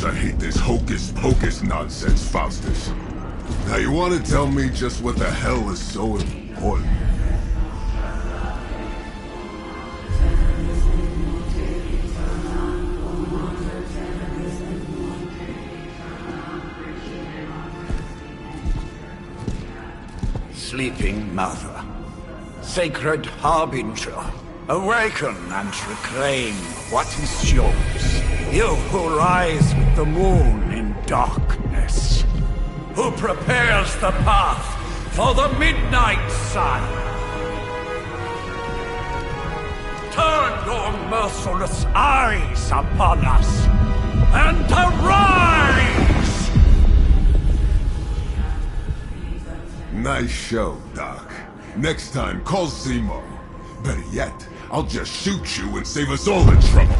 I hate this hocus-pocus nonsense, Faustus. Now you want to tell me just what the hell is so important? Sleeping Mother, Sacred Harbinger, awaken and reclaim what is yours. You who rise with the moon in darkness, who prepares the path for the midnight sun. Turn your merciless eyes upon us, and arise! Nice show, Doc. Next time, call Zemo. Better yet, I'll just shoot you and save us all the trouble.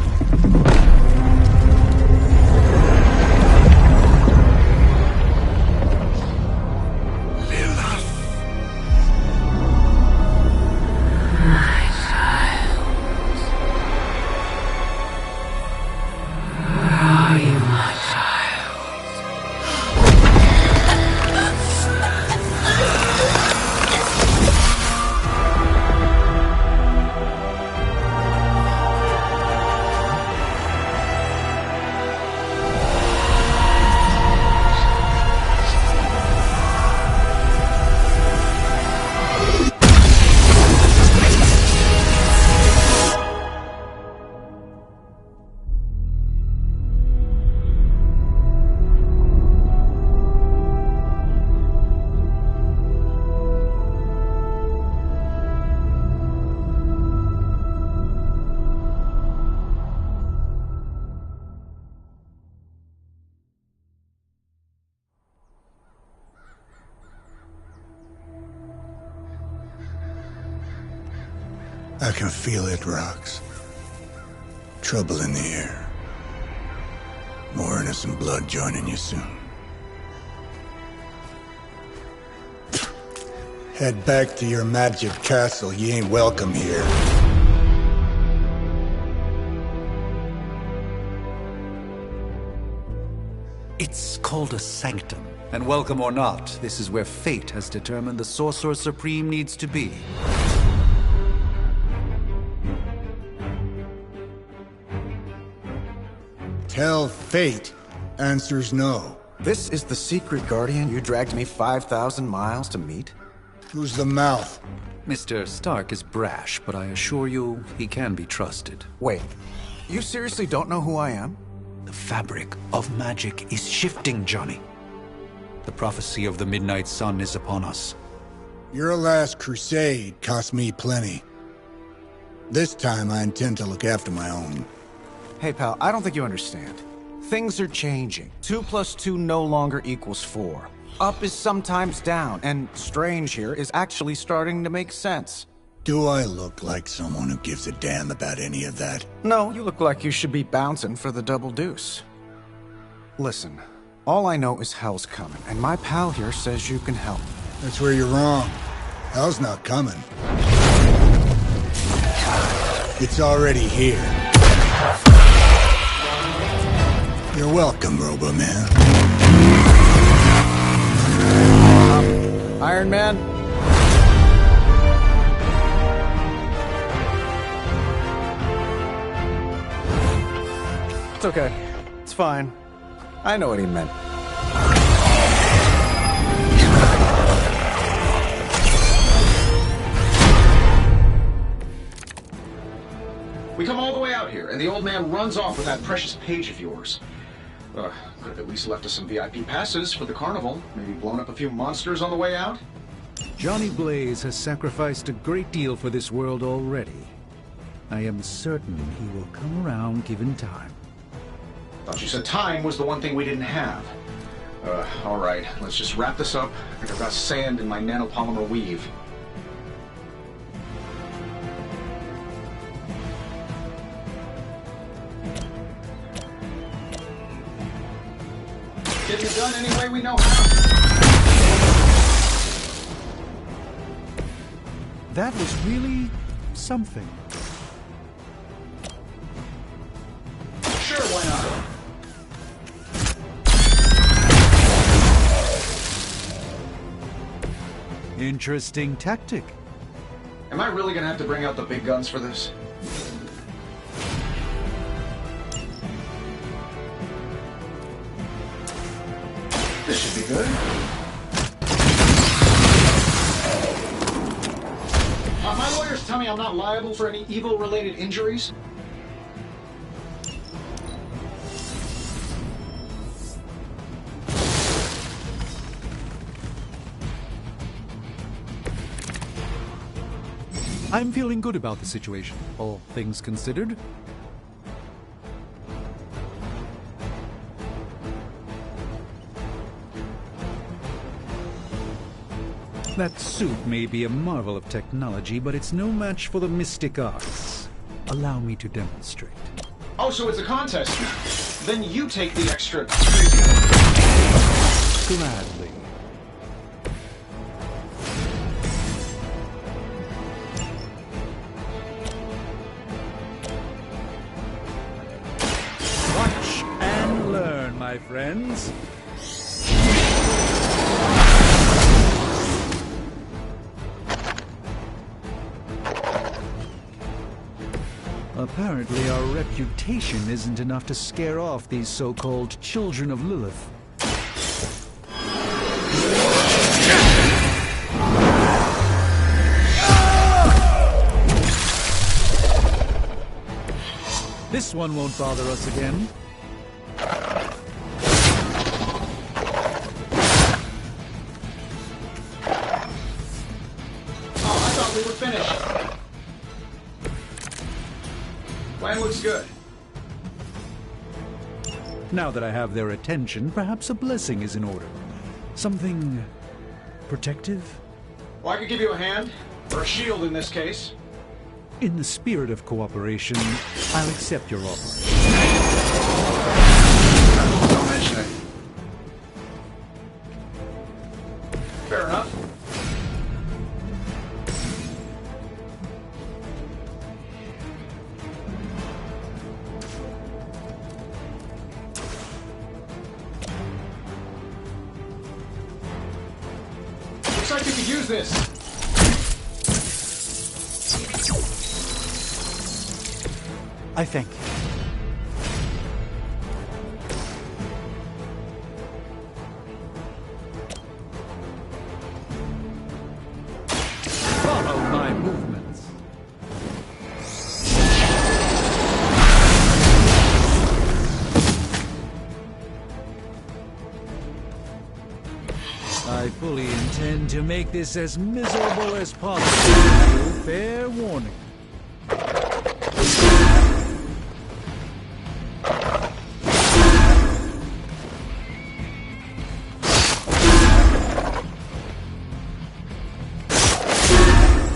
I can feel it, Rox. Trouble in the air. More innocent blood joining you soon. Head back to your magic castle. You ain't welcome here. It's called a sanctum. And welcome or not, this is where fate has determined the Sorcerer Supreme needs to be. Tell fate. Answers no. This is the secret guardian you dragged me 5,000 miles to meet? Who's the mouth? Mr. Stark is brash, but I assure you, he can be trusted. Wait, you seriously don't know who I am? The fabric of magic is shifting, Johnny. The prophecy of the Midnight Sun is upon us. Your last crusade cost me plenty. This time I intend to look after my own. Hey pal, I don't think you understand. Things are changing. 2 + 2 no longer equals 4. Up is sometimes down, and strange here is actually starting to make sense. Do I look like someone who gives a damn about any of that? No, you look like you should be bouncing for the double deuce. Listen, all I know is hell's coming, and my pal here says you can help. That's where you're wrong. Hell's not coming. It's already here. You're welcome, Robo-Man. Iron Man? It's okay. It's fine. I know what he meant. We come all the way out here, and the old man runs off with that precious page of yours. Could have at least left us some VIP passes for the carnival. Maybe blown up a few monsters on the way out. Johnny Blaze has sacrificed a great deal for this world already. I am certain he will come around given time. Thought you said time was the one thing we didn't have. Alright, let's just wrap this up. I think I've got sand in my nanopolymer weave. Getting it done any way we know how. That was really something. Sure, why not? Interesting tactic. Am I really gonna have to bring out the big guns for this? This should be good. My lawyers tell me I'm not liable for any evil-related injuries. I'm feeling good about the situation, all things considered. That suit may be a marvel of technology, but it's no match for the mystic arts. Allow me to demonstrate. Oh, so it's a contest now. Then you take the extra... Gladly. Watch and learn, my friends. Apparently, our reputation isn't enough to scare off these so-called children of Lilith. This one won't bother us again. Oh, I thought we were finished. Plan looks good. Now that I have their attention, perhaps a blessing is in order. Something protective? Well, I could give you a hand. Or a shield in this case. In the spirit of cooperation, I'll accept your offer. Don't mention it. Fair enough. Looks like you could use this. I thank you. Follow my movements. I fully intend to make this as miserable as possible. Fair warning.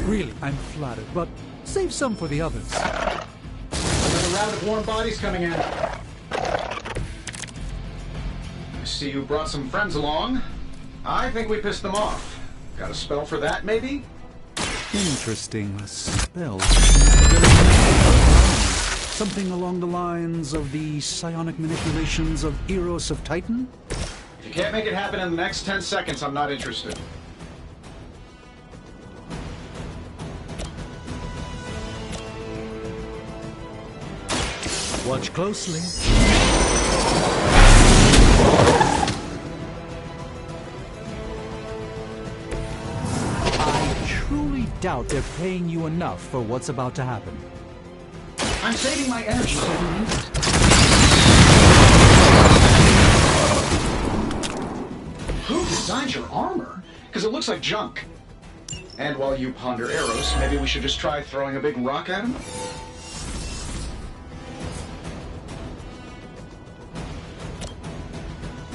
Really, I'm flattered, but save some for the others. Another round of warm bodies coming in. I see you brought some friends along. I think we pissed them off. Got a spell for that, maybe? Interesting. A spell. Something along the lines of the psionic manipulations of Eros of Titan? If you can't make it happen in the next 10 seconds, I'm not interested. Watch closely. I truly doubt they're paying you enough for what's about to happen. I'm saving my energy so we need it. Who designed your armor? Because it looks like junk. And while you ponder arrows, maybe we should just try throwing a big rock at him?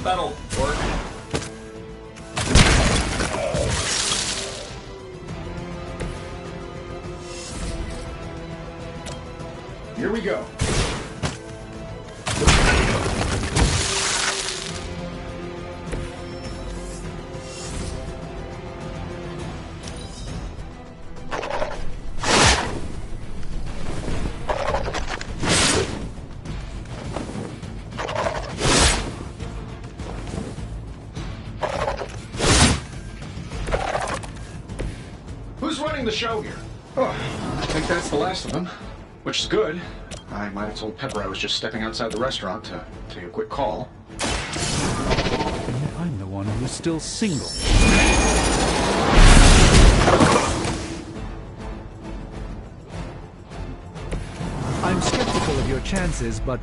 That'll work. Here we go. Who's running the show here? Oh, I think that's the last of them. Which is good. I might have told Pepper I was just stepping outside the restaurant to take a quick call. And yet I'm the one who's still single. I'm skeptical of your chances, but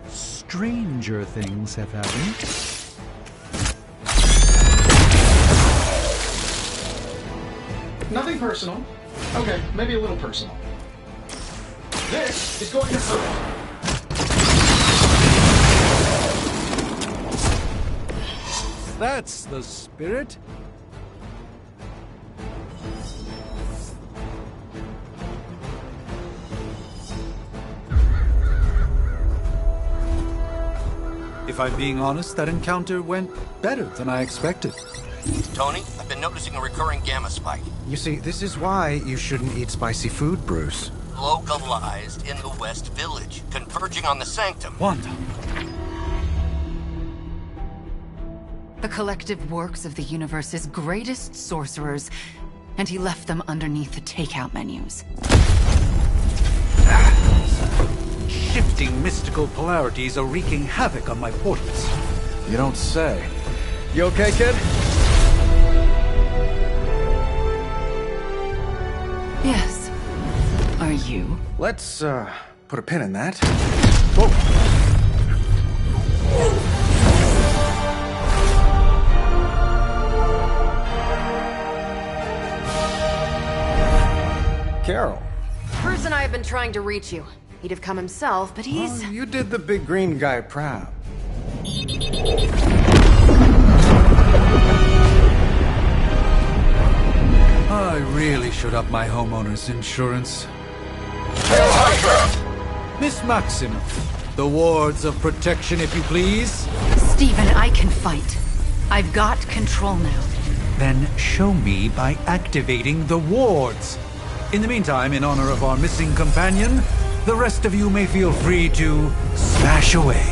stranger things have happened. Nothing personal. Okay, maybe a little personal. This is going to hurt. That's the spirit. If I'm being honest, that encounter went better than I expected. Tony, I've been noticing a recurring gamma spike. You see, this is why you shouldn't eat spicy food, Bruce. Localized in the West Village, converging on the Sanctum. Wanda. The collective works of the universe's greatest sorcerers, and he left them underneath the takeout menus. Shifting mystical polarities are wreaking havoc on my portals. You don't say. You okay, kid? Yes. Are you? Let's, put a pin in that. Whoa! Carol. Bruce and I have been trying to reach you. He'd have come himself, but he's... Oh, you did the big green guy proud. I really should up my homeowner's insurance. Miss Maximoff, the wards of protection, if you please. Stephen, I can fight. I've got control now. Then show me by activating the wards. In the meantime, in honor of our missing companion, the rest of you may feel free to smash away.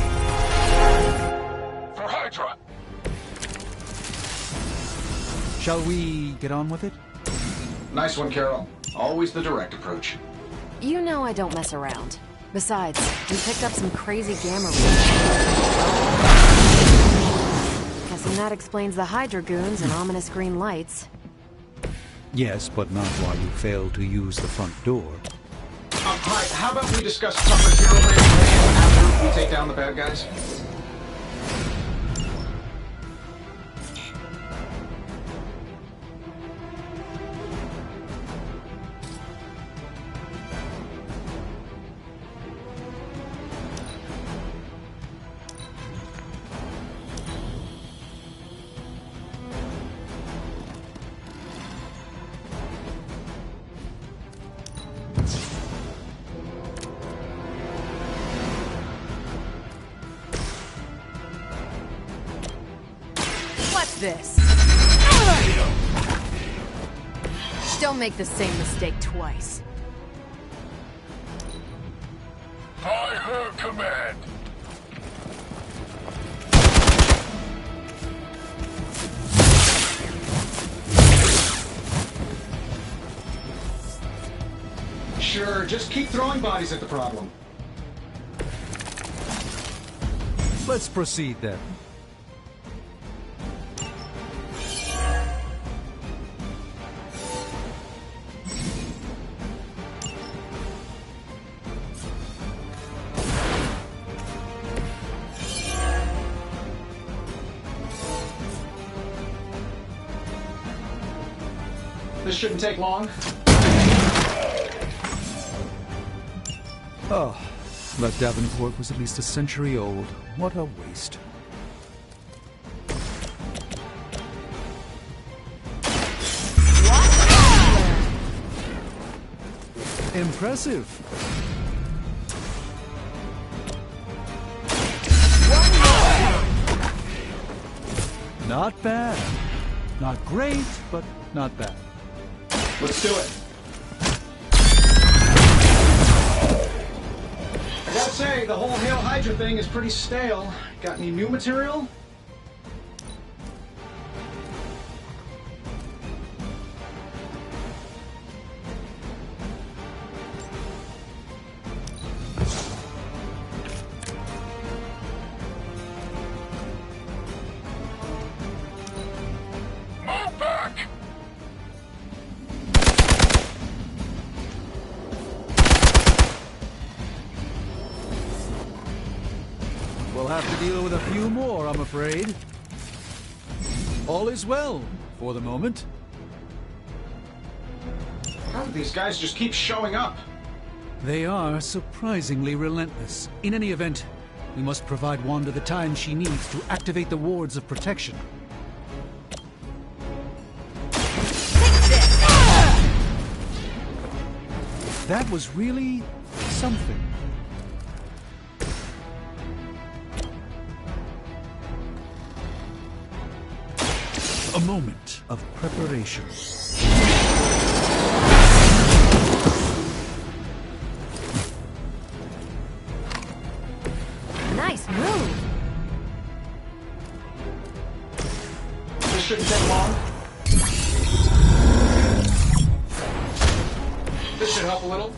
For Hydra! Shall we get on with it? Nice one, Carol. Always the direct approach. You know I don't mess around. Besides, we picked up some crazy gamma rays. Guessing that explains the Hydra goons and ominous green lights. Yes, but not while you fail to use the front door. Hi, how about we discuss tougher hero plans after we take down the bad guys? What's this? Don't make the same mistake twice. By her command. Sure, just keep throwing bodies at the problem. Let's proceed then. This shouldn't take long. Oh, that Davenport was at least a century old. What a waste. Impressive. Not bad. Not great, but not bad. Let's do it. I gotta say, the whole Hail Hydra thing is pretty stale. Got any new material? Move back! We'll have to deal with a few more, I'm afraid. All is well, for the moment. How do these guys just keep showing up? They are surprisingly relentless. In any event, we must provide Wanda the time she needs to activate the wards of protection. That was really something. A moment of preparation. Nice move. This shouldn't take long. This should help a little.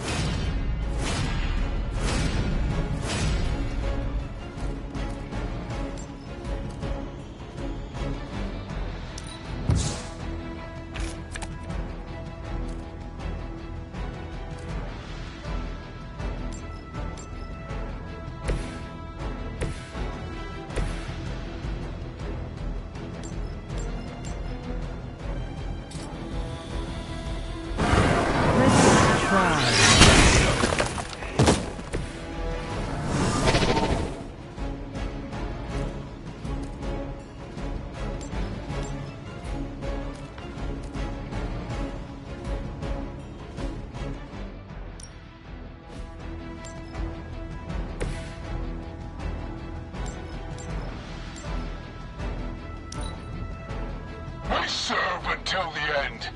We serve until the end.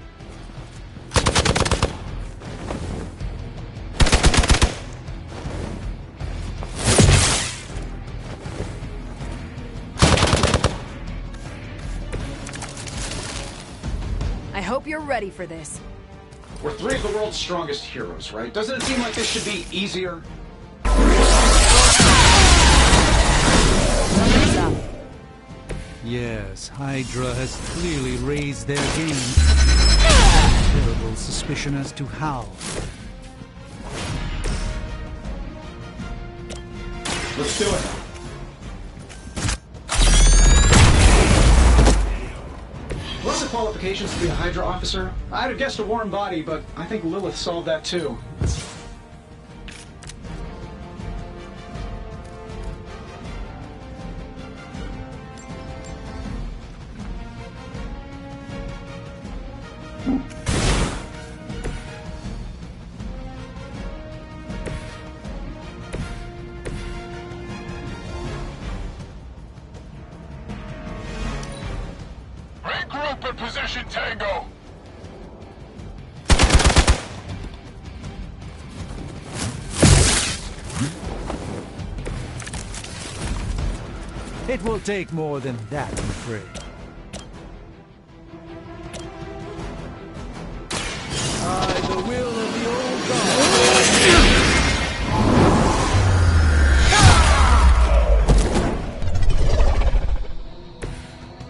I hope you're ready for this. We're three of the world's strongest heroes, right? Doesn't it seem like this should be easier? What's up? Yes, Hydra has clearly raised their game. Terrible suspicion as to how. Let's do it. What are the qualifications to be a Hydra officer? I'd have guessed a warm body, but I think Lilith solved that too. Regroup in position, Tango! It will take more than that, I'm afraid. By the will of the old god.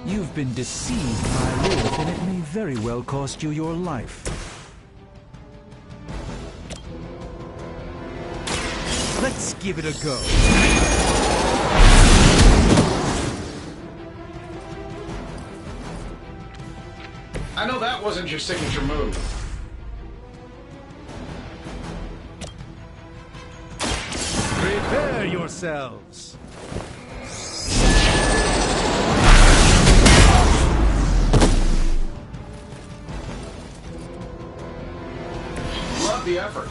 You've been deceived by Lilith, and it may very well cost you your life. Let's give it a go. I know that wasn't your signature move. Prepare yourselves. Love the effort.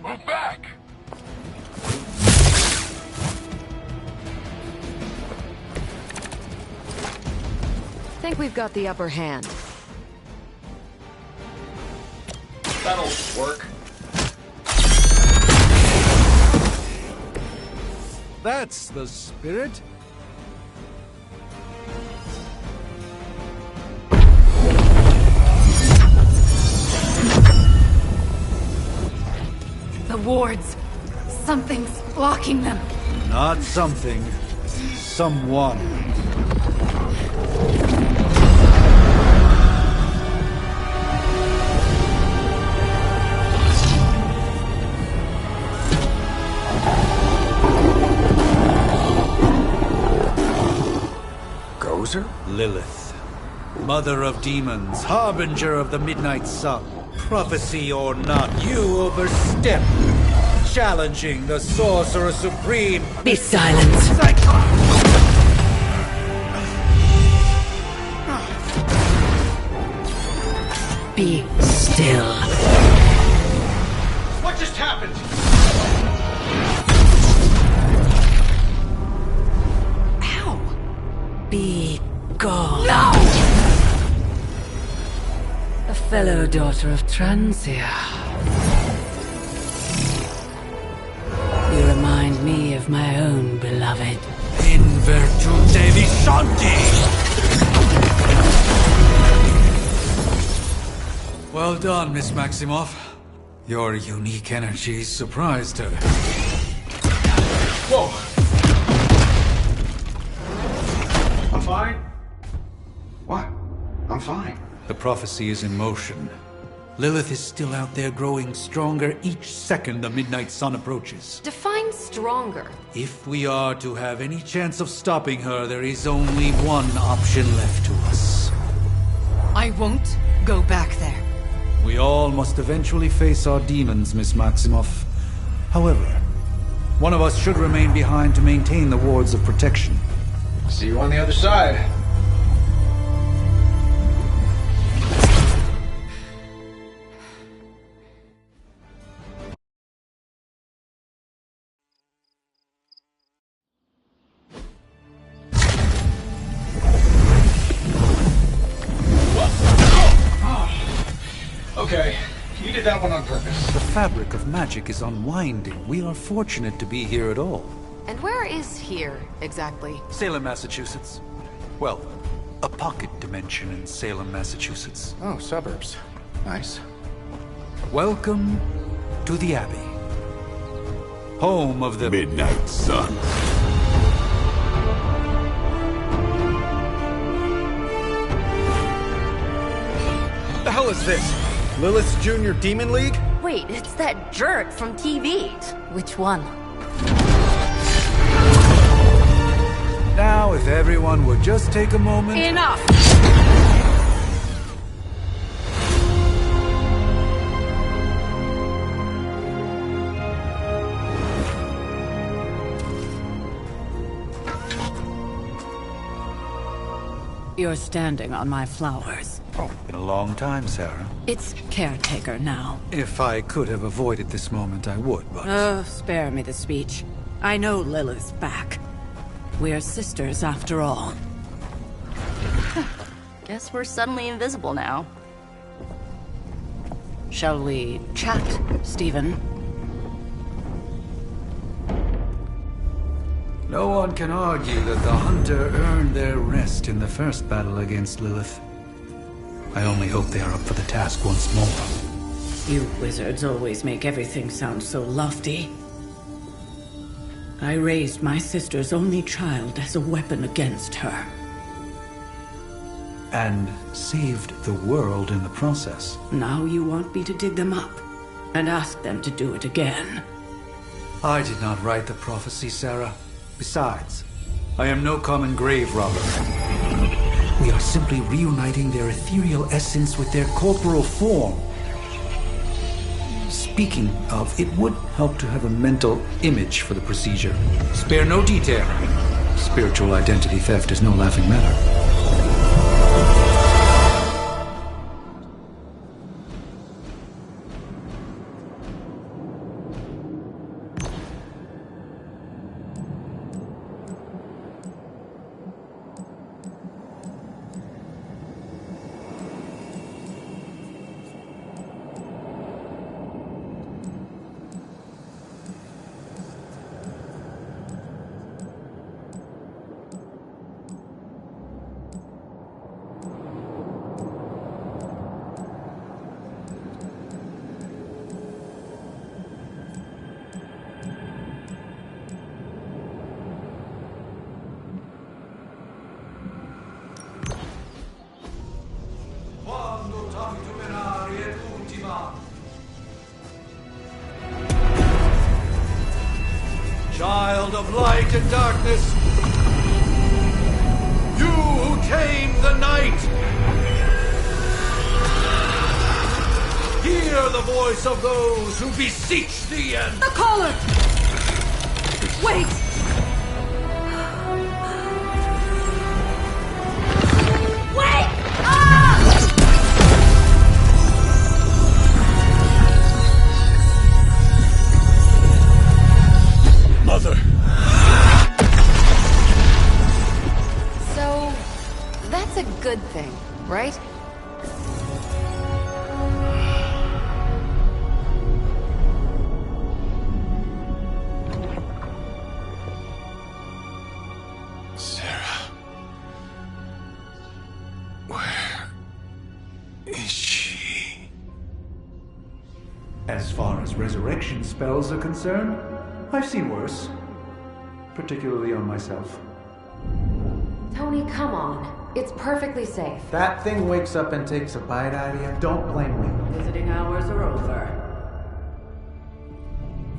Move back! Think we've got the upper hand. That'll work. That's the spirit. The wards. Something's blocking them. Not something. Someone. Gozer? Lilith. Mother of demons, harbinger of the midnight sun. Prophecy or not, you overstep. Challenging the Sorcerer Supreme. Be silent. Be still. What just happened? Ow! Be gone. No! A fellow daughter of Transia. You remind me of my own beloved. In virtute vishanti! Well done, Miss Maximoff. Your unique energy surprised her. Whoa! I'm fine. What? I'm fine. The prophecy is in motion. Lilith is still out there growing stronger each second the midnight sun approaches. Define stronger. If we are to have any chance of stopping her, there is only one option left to us. I won't go back there. We all must eventually face our demons, Miss Maximoff. However, one of us should remain behind to maintain the wards of protection. See you on the other side. Okay, you did that one on purpose. The fabric of magic is unwinding. We are fortunate to be here at all. And where is here, exactly? Salem, Massachusetts. Well, a pocket dimension in Salem, Massachusetts. Oh, suburbs. Nice. Welcome to the Abbey. Home of the Midnight Sun. What the hell is this? Lilith's Junior Demon League? Wait, it's that jerk from TV. Which one? Now, if everyone would just take a moment... Enough! You're standing on my flowers. Oh, been a long time, Sarah. It's caretaker now. If I could have avoided this moment, I would, but... Oh, spare me the speech. I know Lilith's back. We're sisters after all. Guess we're suddenly invisible now. Shall we chat, Stephen? No one can argue that the Hunter earned their rest in the first battle against Lilith. I only hope they are up for the task once more. You wizards always make everything sound so lofty. I raised my sister's only child as a weapon against her. and saved the world in the process. Now you want me to dig them up and ask them to do it again. I did not write the prophecy, Sarah. Besides, I am no common grave robber. We are simply reuniting their ethereal essence with their corporal form. Speaking of, it would help to have a mental image for the procedure. Spare no detail. Spiritual identity theft is no laughing matter. Child of light and darkness, you who tame the night, hear the voice of those who beseech thee and... The caller! Wait! Wait! Mother! So, that's a good thing, right? Sarah. Where is she? As far as resurrection spells are concerned, I've seen worse. Particularly on myself. Tony, come on. It's perfectly safe. That thing wakes up and takes a bite out of you. Don't blame me. Visiting hours are over.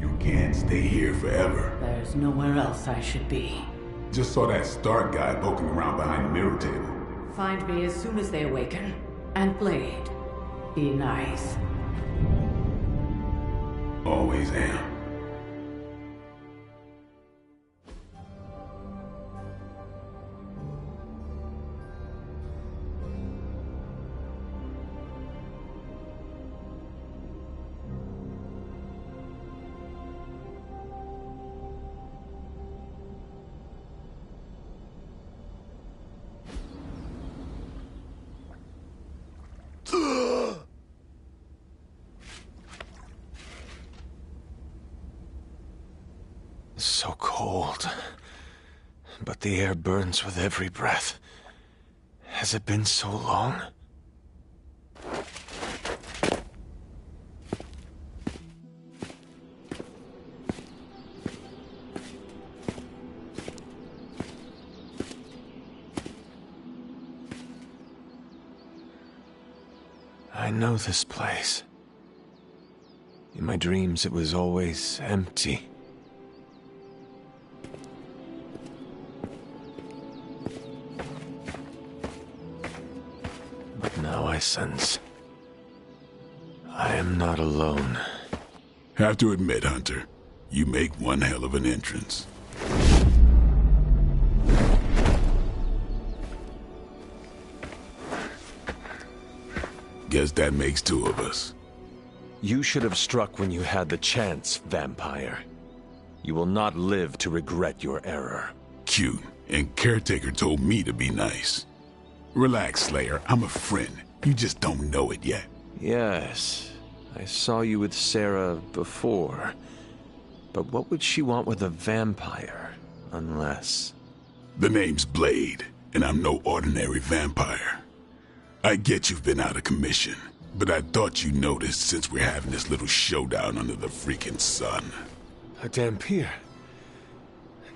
You can't stay here forever. There's nowhere else I should be. Just saw that Stark guy poking around behind the mirror table. Find me as soon as they awaken. And Blade, be nice. Always am. So cold. But the air burns with every breath. Has it been so long? I know this place. In my dreams, it was always empty. But now I sense I am not alone. Have to admit, Hunter, you make one hell of an entrance. Guess that makes two of us. You should have struck when you had the chance, vampire. You will not live to regret your error. Cute, and Caretaker told me to be nice. Relax, Slayer, I'm a friend. You just don't know it yet. Yes, I saw you with Sarah before. But what would she want with a vampire, unless... The name's Blade, and I'm no ordinary vampire. I get you've been out of commission, but I thought you noticed since we're having this little showdown under the freaking sun. A Dampier.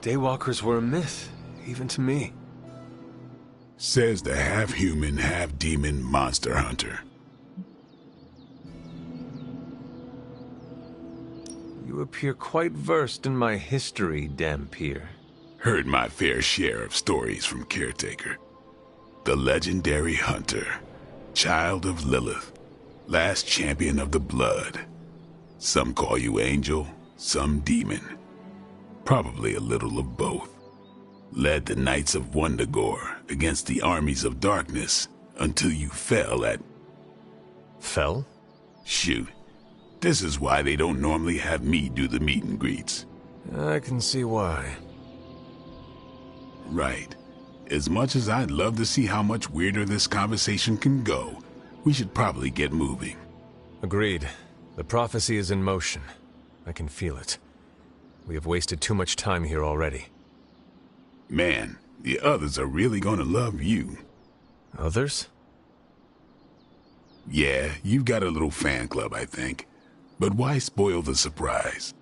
Daywalkers were a myth, even to me. Says the half-human, half-demon monster hunter. You appear quite versed in my history, Dampier. Heard my fair share of stories from Caretaker. The legendary hunter, child of Lilith, last champion of the blood. Some call you angel, some demon. Probably a little of both. Led the Knights of Wundagore against the armies of darkness until you fell at... Fell? Shoot. This is why they don't normally have me do the meet and greets. I can see why. Right. As much as I'd love to see how much weirder this conversation can go, we should probably get moving. Agreed. The prophecy is in motion. I can feel it. We have wasted too much time here already. Man, the others are really gonna love you. Others? Yeah, you've got a little fan club, I think. But why spoil the surprise?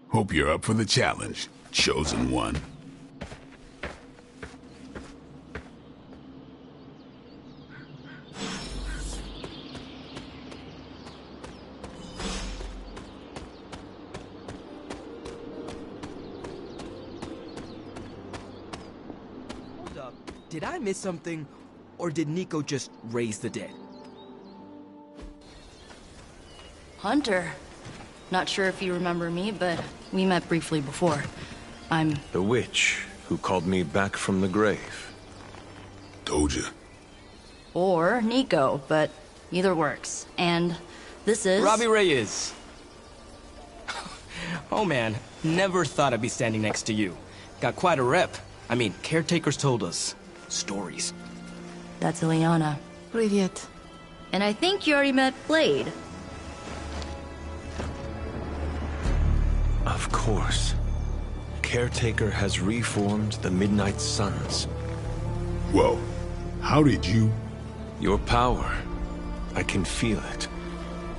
Hope you're up for the challenge, chosen one. Hold up. Did I miss something? Or did Nico just raise the dead? Hunter. Not sure if you remember me, but we met briefly before. I'm... The witch who called me back from the grave. Told ya. Or Nico, but either works. And this is... Robbie Reyes. Oh man, never thought I'd be standing next to you. Got quite a rep. I mean, caretakers told us stories. That's Ileana. Привет. And I think you already met Blade. Of course. Caretaker has reformed the Midnight Suns. Whoa. How did you... Your power. I can feel it.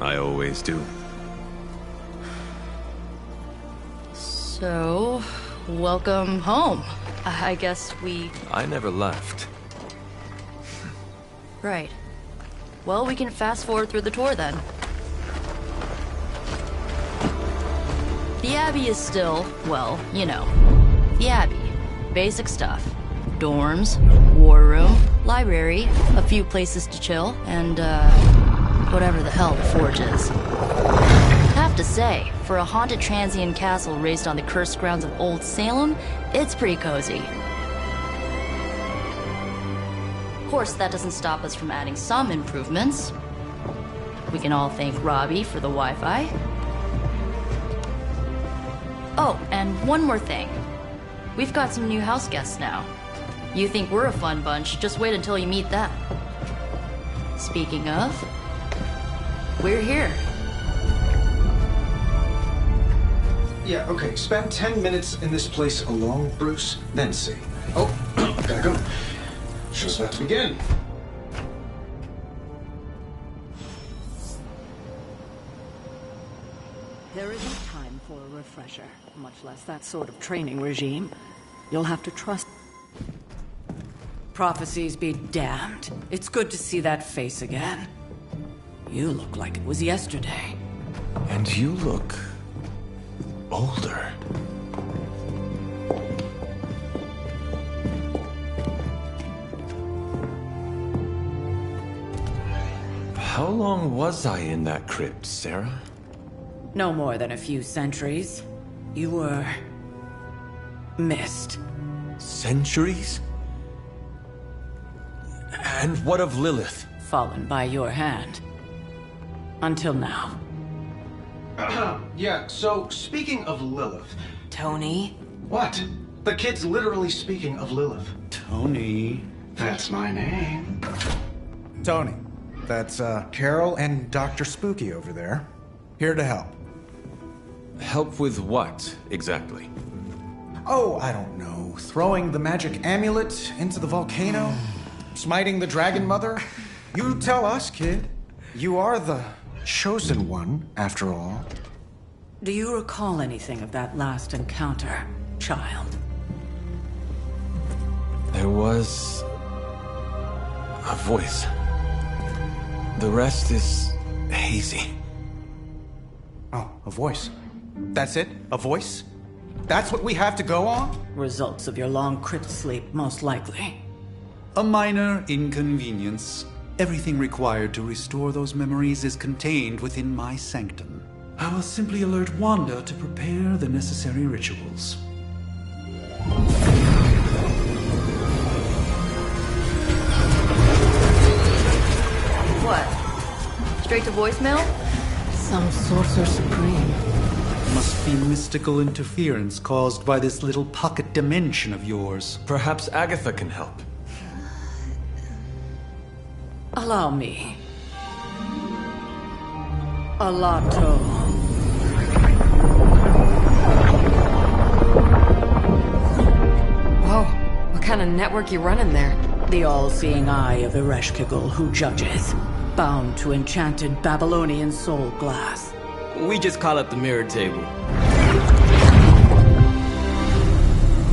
I always do. So... welcome home. I guess we... I never left. Right. Well, we can fast forward through the tour then. The Abbey is still, well, you know, the Abbey. Basic stuff. Dorms, war room, library, a few places to chill, and, whatever the hell the Forge is. Have to say, for a haunted transient castle raised on the cursed grounds of Old Salem, it's pretty cozy. Of course, that doesn't stop us from adding some improvements. We can all thank Robbie for the Wi-Fi. Oh, and one more thing. We've got some new house guests now. You think we're a fun bunch, just wait until you meet them. Speaking of, we're here. Yeah, okay. Spend 10 minutes in this place alone, Bruce, then see. Oh, gotta go. Show's about to begin. There isn't time for a refresher, much less that sort of training regime. You'll have to trust... Prophecies be damned. It's good to see that face again. You look like it was yesterday. And you look... older. How long was I in that crypt, Sarah? No more than a few centuries. You were... missed. Centuries? And what of Lilith? Fallen by your hand. Until now. Yeah, so speaking of Lilith... Tony? What? The kid's literally speaking of Lilith. Tony. That's my name. Tony. That's, Carol and Dr. Spooky over there. Here to help. Help with what, exactly? Oh, I don't know. Throwing the magic amulet into the volcano? Smiting the Dragon Mother? You tell us, kid. You are the chosen one, after all. Do you recall anything of that last encounter, child? There was... A voice. The rest is hazy. Oh, a voice. That's it? A voice? That's what we have to go on? Results of your long crypt sleep, most likely. A minor inconvenience. Everything required to restore those memories is contained within my sanctum. I will simply alert Wanda to prepare the necessary rituals. What? Straight to voicemail? Some Sorcerer Supreme. Must be mystical interference caused by this little pocket dimension of yours. Perhaps Agatha can help. Allow me. Alato. Whoa, what kind of network you running there? The all-seeing eye of Ereshkigal who judges, bound to enchanted Babylonian soul glass. We just call it the mirror table.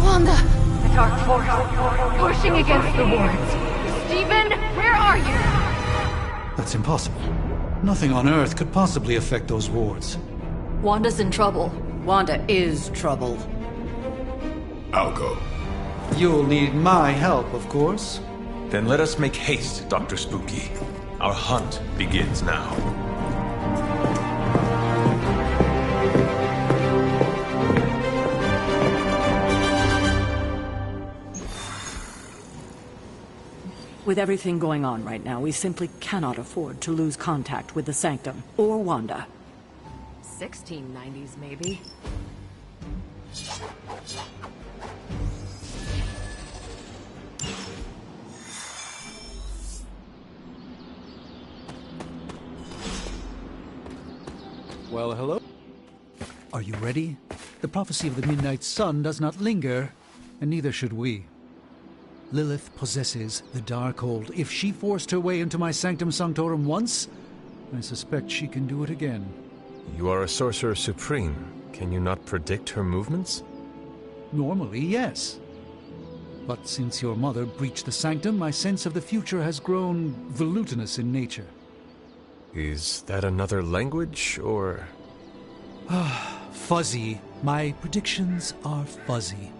Wanda! The dark force, pushing against the wards. Stephen, where are you? That's impossible. Nothing on Earth could possibly affect those wards. Wanda's in trouble. Wanda is troubled. I'll go. You'll need my help, of course. Then let us make haste, Dr. Spooky. Our hunt begins now. With everything going on right now, we simply cannot afford to lose contact with the Sanctum or Wanda. 1690s, maybe. Well, hello? Are you ready? The prophecy of the Midnight Sun does not linger, and neither should we. Lilith possesses the Darkhold. If she forced her way into my Sanctum Sanctorum once, I suspect she can do it again. You are a Sorcerer Supreme. Can you not predict her movements? Normally, yes. But since your mother breached the Sanctum, my sense of the future has grown volutinous in nature. Is that another language, or...? Fuzzy. My predictions are fuzzy.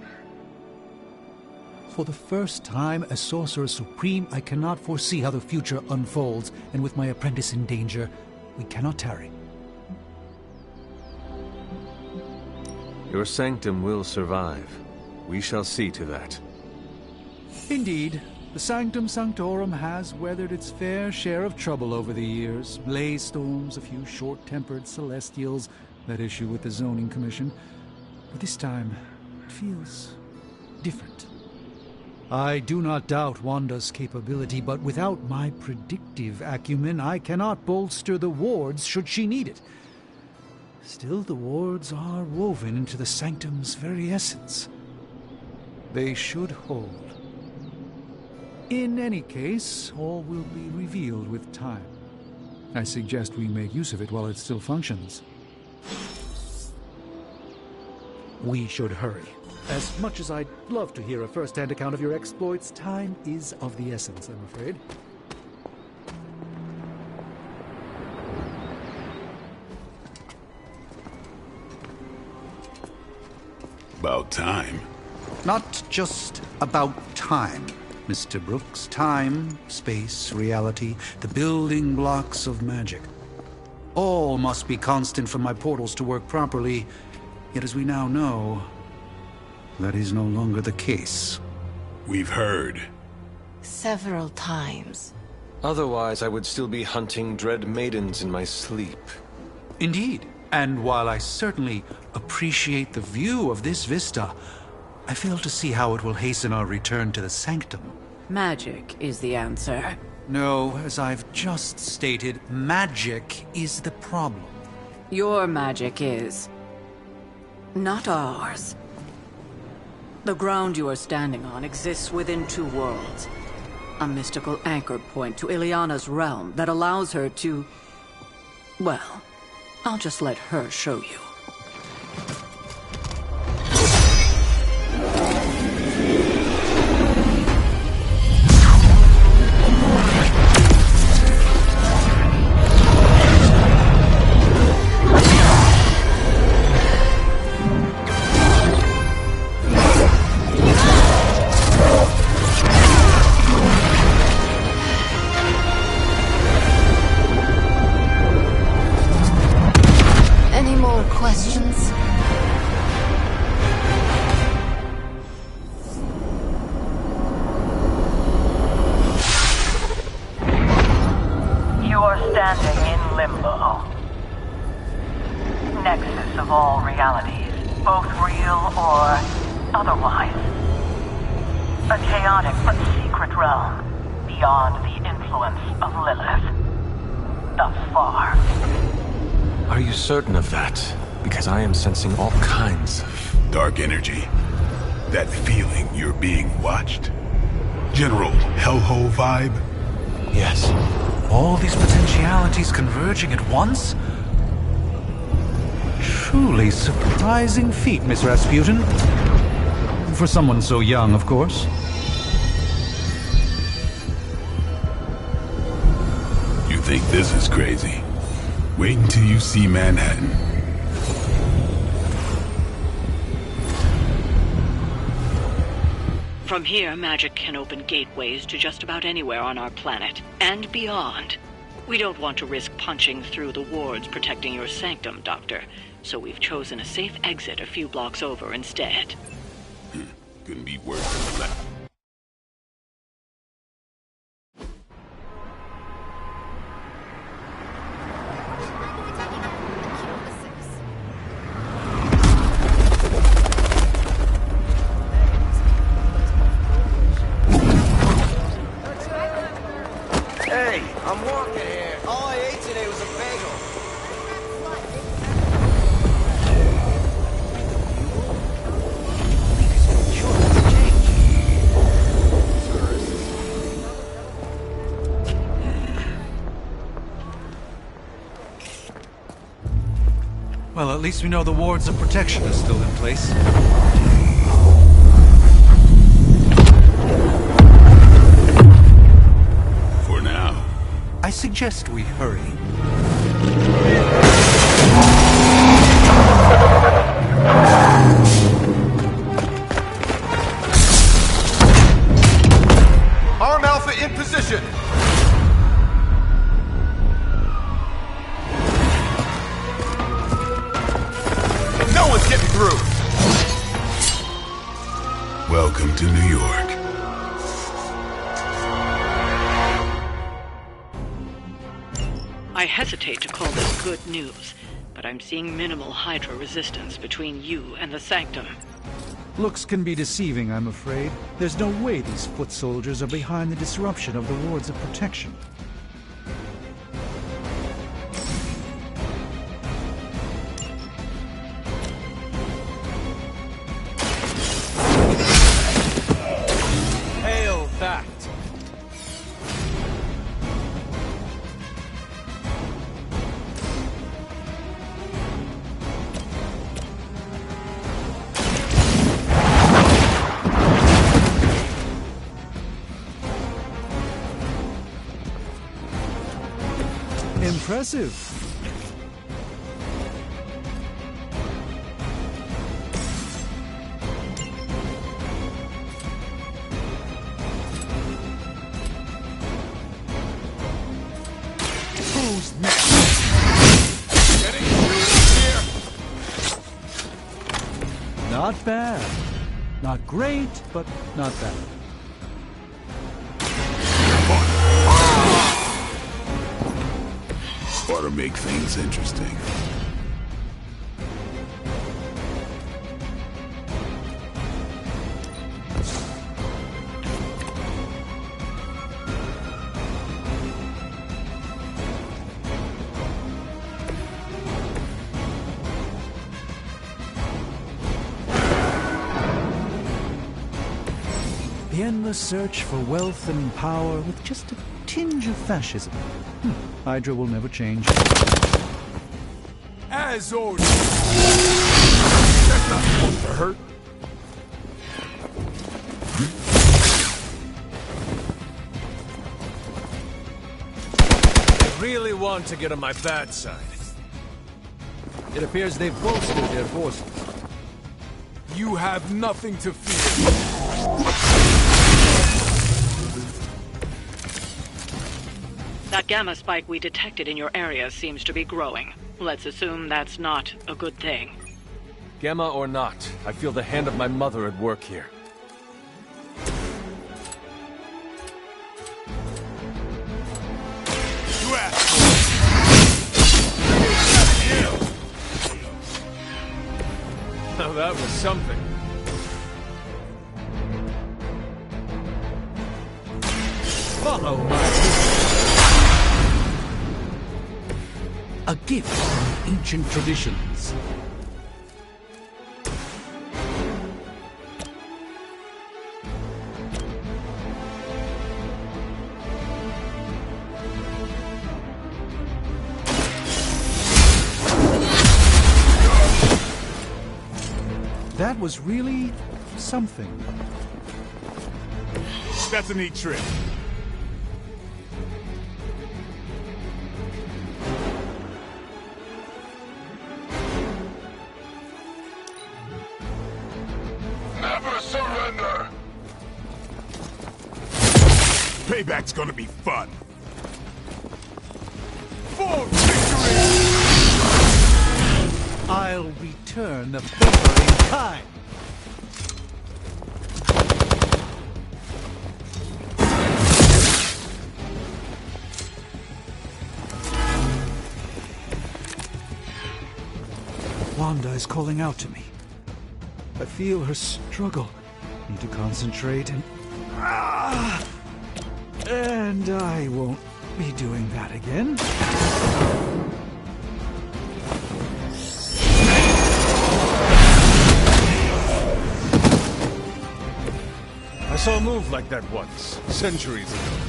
For the first time as Sorcerer Supreme, I cannot foresee how the future unfolds, and with my apprentice in danger, we cannot tarry. Your sanctum will survive. We shall see to that. Indeed, the Sanctum Sanctorum has weathered its fair share of trouble over the years. Blaze storms, a few short-tempered celestials, that issue with the Zoning Commission. But this time, it feels different. I do not doubt Wanda's capability, but without my predictive acumen, I cannot bolster the wards should she need it. Still, the wards are woven into the Sanctum's very essence. They should hold. In any case, all will be revealed with time. I suggest we make use of it while it still functions. We should hurry. As much as I'd love to hear a first-hand account of your exploits, time is of the essence, I'm afraid. About time. Not just about time, Mr. Brooks. Time, space, reality, the building blocks of magic. All must be constant for my portals to work properly, yet as we now know, that is no longer the case. We've heard. Several times. Otherwise, I would still be hunting dread maidens in my sleep. Indeed. And while I certainly appreciate the view of this vista, I fail to see how it will hasten our return to the Sanctum. Magic is the answer. No, as I've just stated, magic is the problem. Your magic is... not ours. The ground you are standing on exists within two worlds. A mystical anchor point to Ileana's realm that allows her to... well, I'll just let her show you. questions? You are standing in limbo. Nexus of all realities, both real or otherwise. A chaotic but secret realm, beyond the influence of Lilith. Thus far. Are you certain of that? Because I am sensing all kinds of... dark energy. That feeling you're being watched. General hellhole vibe? Yes. All these potentialities converging at once? Truly surprising feat, Miss Rasputin. For someone so young, of course. You think this is crazy? Wait until you see Manhattan. From here, magic can open gateways to just about anywhere on our planet, and beyond. We don't want to risk punching through the wards protecting your sanctum, Doctor, so we've chosen a safe exit a few blocks over instead. Couldn't be worse than that. Hey, I'm walking here. All I ate today was a bagel. Well, at least we know the wards of protection are still in place. For now. I suggest we hurry. Arm Alpha in position. No one's getting through. Welcome to New York. I hesitate to call this good news, but I'm seeing minimal Hydra resistance between you and the Sanctum. Looks can be deceiving, I'm afraid. There's no way these foot soldiers are behind the disruption of the wards of protection. Hail that! Impressive. Who's next? Getting here. Not bad. Not great, but not bad. Ought to make things interesting. The endless search for wealth and power with just a tinge of fascism. Hydra will never change. As ordered. That's not supposed to hurt. They really want to get on my bad side. It appears they've bolstered their forces. You have nothing to fear. That gamma spike we detected in your area seems to be growing. Let's assume that's not a good thing. Gemma or not, I feel the hand of my mother at work here. You asked Now that was something. Follow my a gift from ancient traditions. That was really something. That's a neat trick. Never surrender! Payback's gonna be fun. For victory! I'll return the favor in kind. Wanda is calling out to me. I feel her struggle. Need to concentrate and... And I won't be doing that again. I saw a move like that once, centuries ago.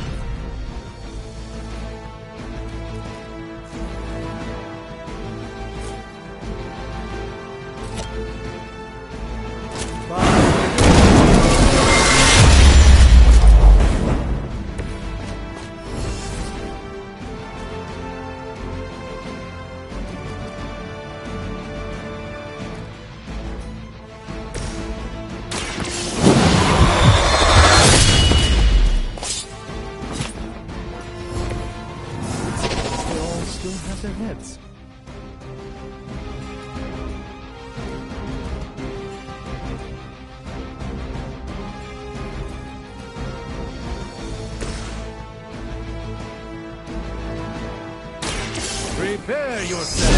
Their heads. Prepare yourself.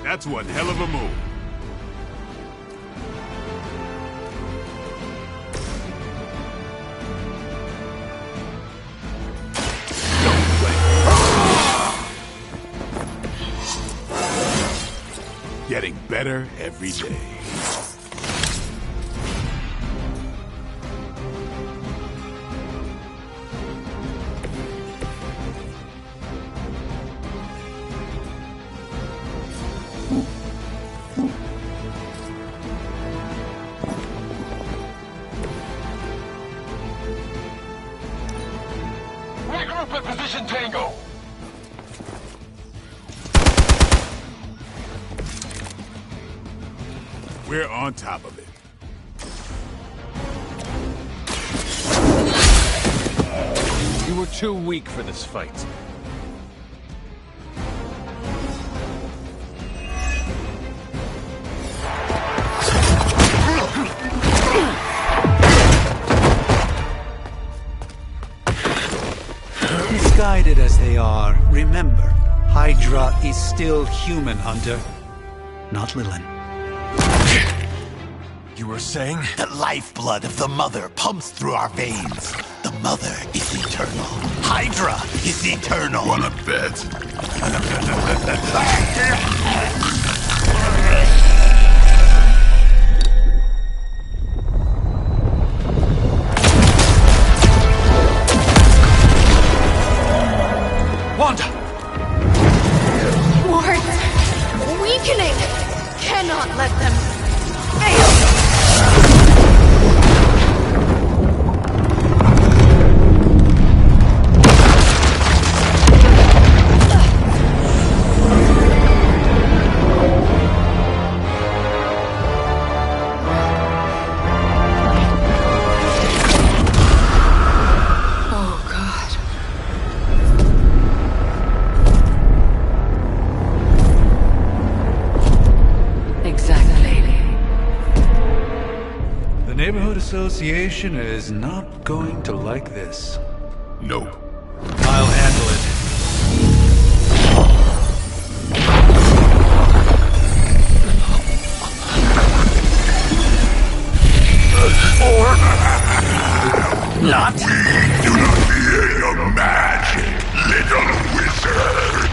That's one hell of a move. Getting better every day. Regroup at position Tango. We're on top of it. You were too weak for this fight. Misguided as they are, remember, Hydra is still human, Hunter. Not Lilin. You were saying? The lifeblood of the Mother pumps through our veins. The Mother is eternal. Hydra is eternal. Wanna bet? Wanda! Wards! Weakening! Cannot let them fail! Association is not going to like this. No. I'll handle it. Or not. We do not fear your magic, little wizard.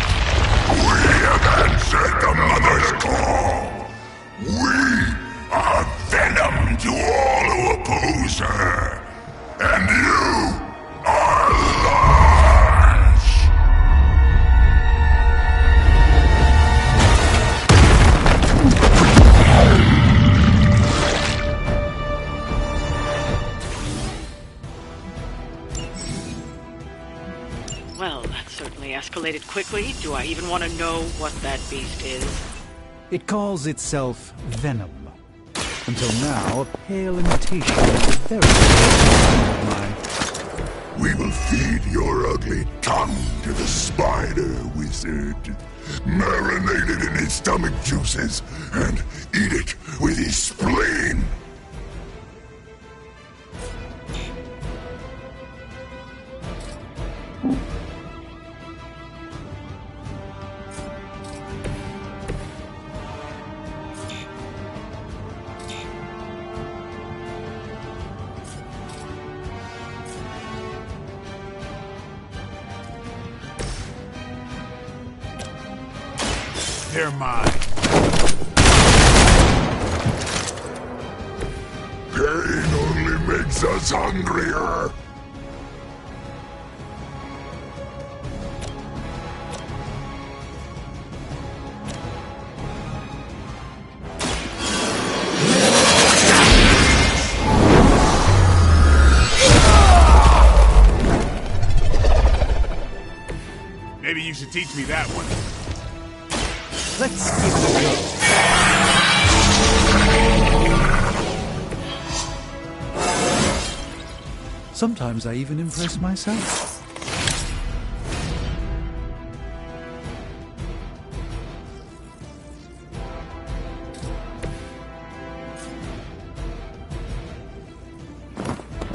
We have answered the Mother's call. We are venom to all who oppose her. And you are large. Well, that certainly escalated quickly. Do I even want to know what that beast is? It calls itself Venom. Until now, a pale imitation of a very good of mine. We will feed your ugly tongue to the spider wizard. Marinate it in his stomach juices and eat it with his spleen. They're mine. Pain only makes us hungrier. Maybe you should teach me that one. Let's give it a go. Sometimes I even impress myself.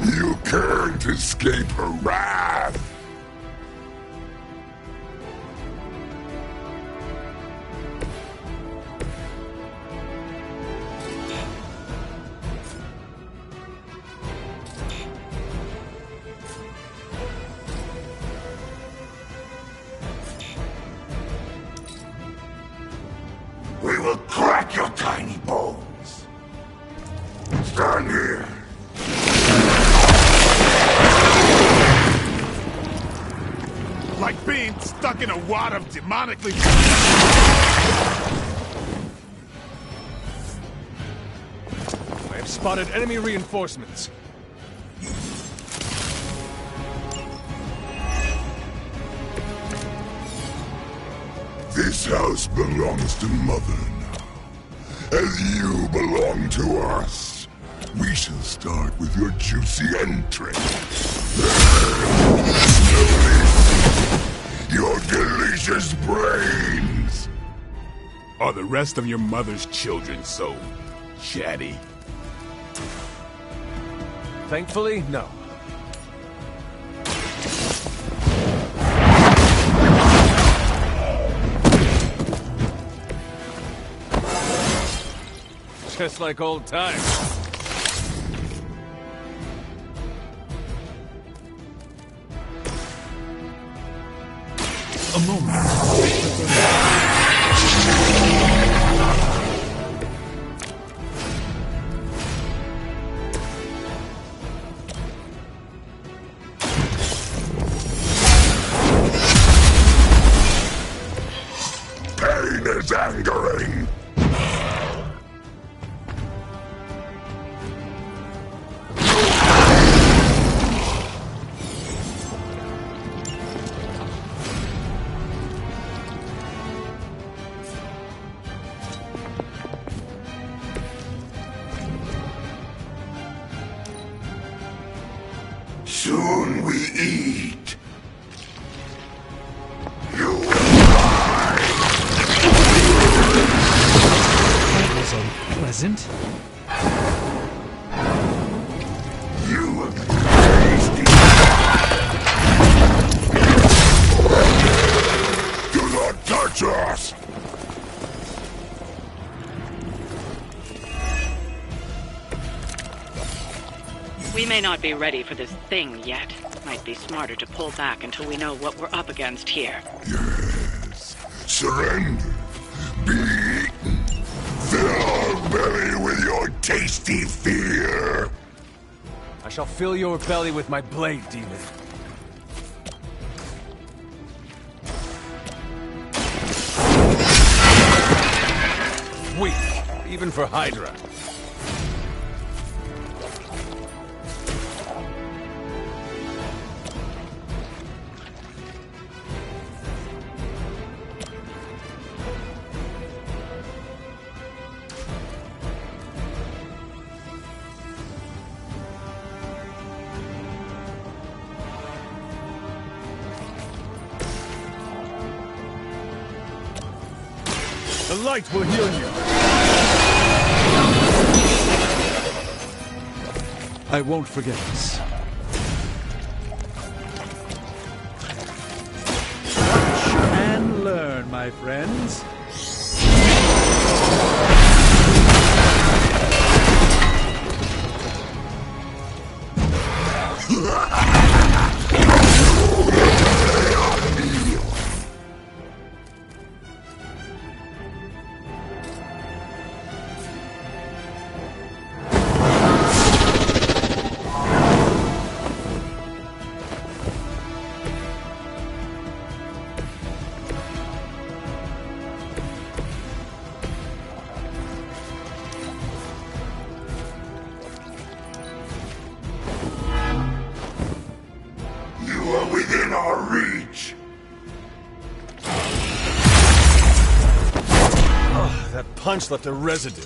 You can't escape her wrath. We will crack your tiny bones. Stand here. Like being stuck in a wad of demonically... I have spotted enemy reinforcements. This house belongs to Mother now. As you belong to us. We shall start with your juicy entrance. Your delicious brains. Are the rest of your mother's children so chatty? Thankfully, no. Just like old times. A moment. Pain is angering. Soon we eat. You will die. That was unpleasant. may not be ready for this thing yet. Might be smarter to pull back until we know what we're up against here. Yes. Surrender. Be eaten. Fill our belly with your tasty fear. I shall fill your belly with my blade, demon. Weak, even for Hydra. The light will heal you. I won't forget this. Watch and learn, my friends. You are within our reach. Oh, that punch left a residue.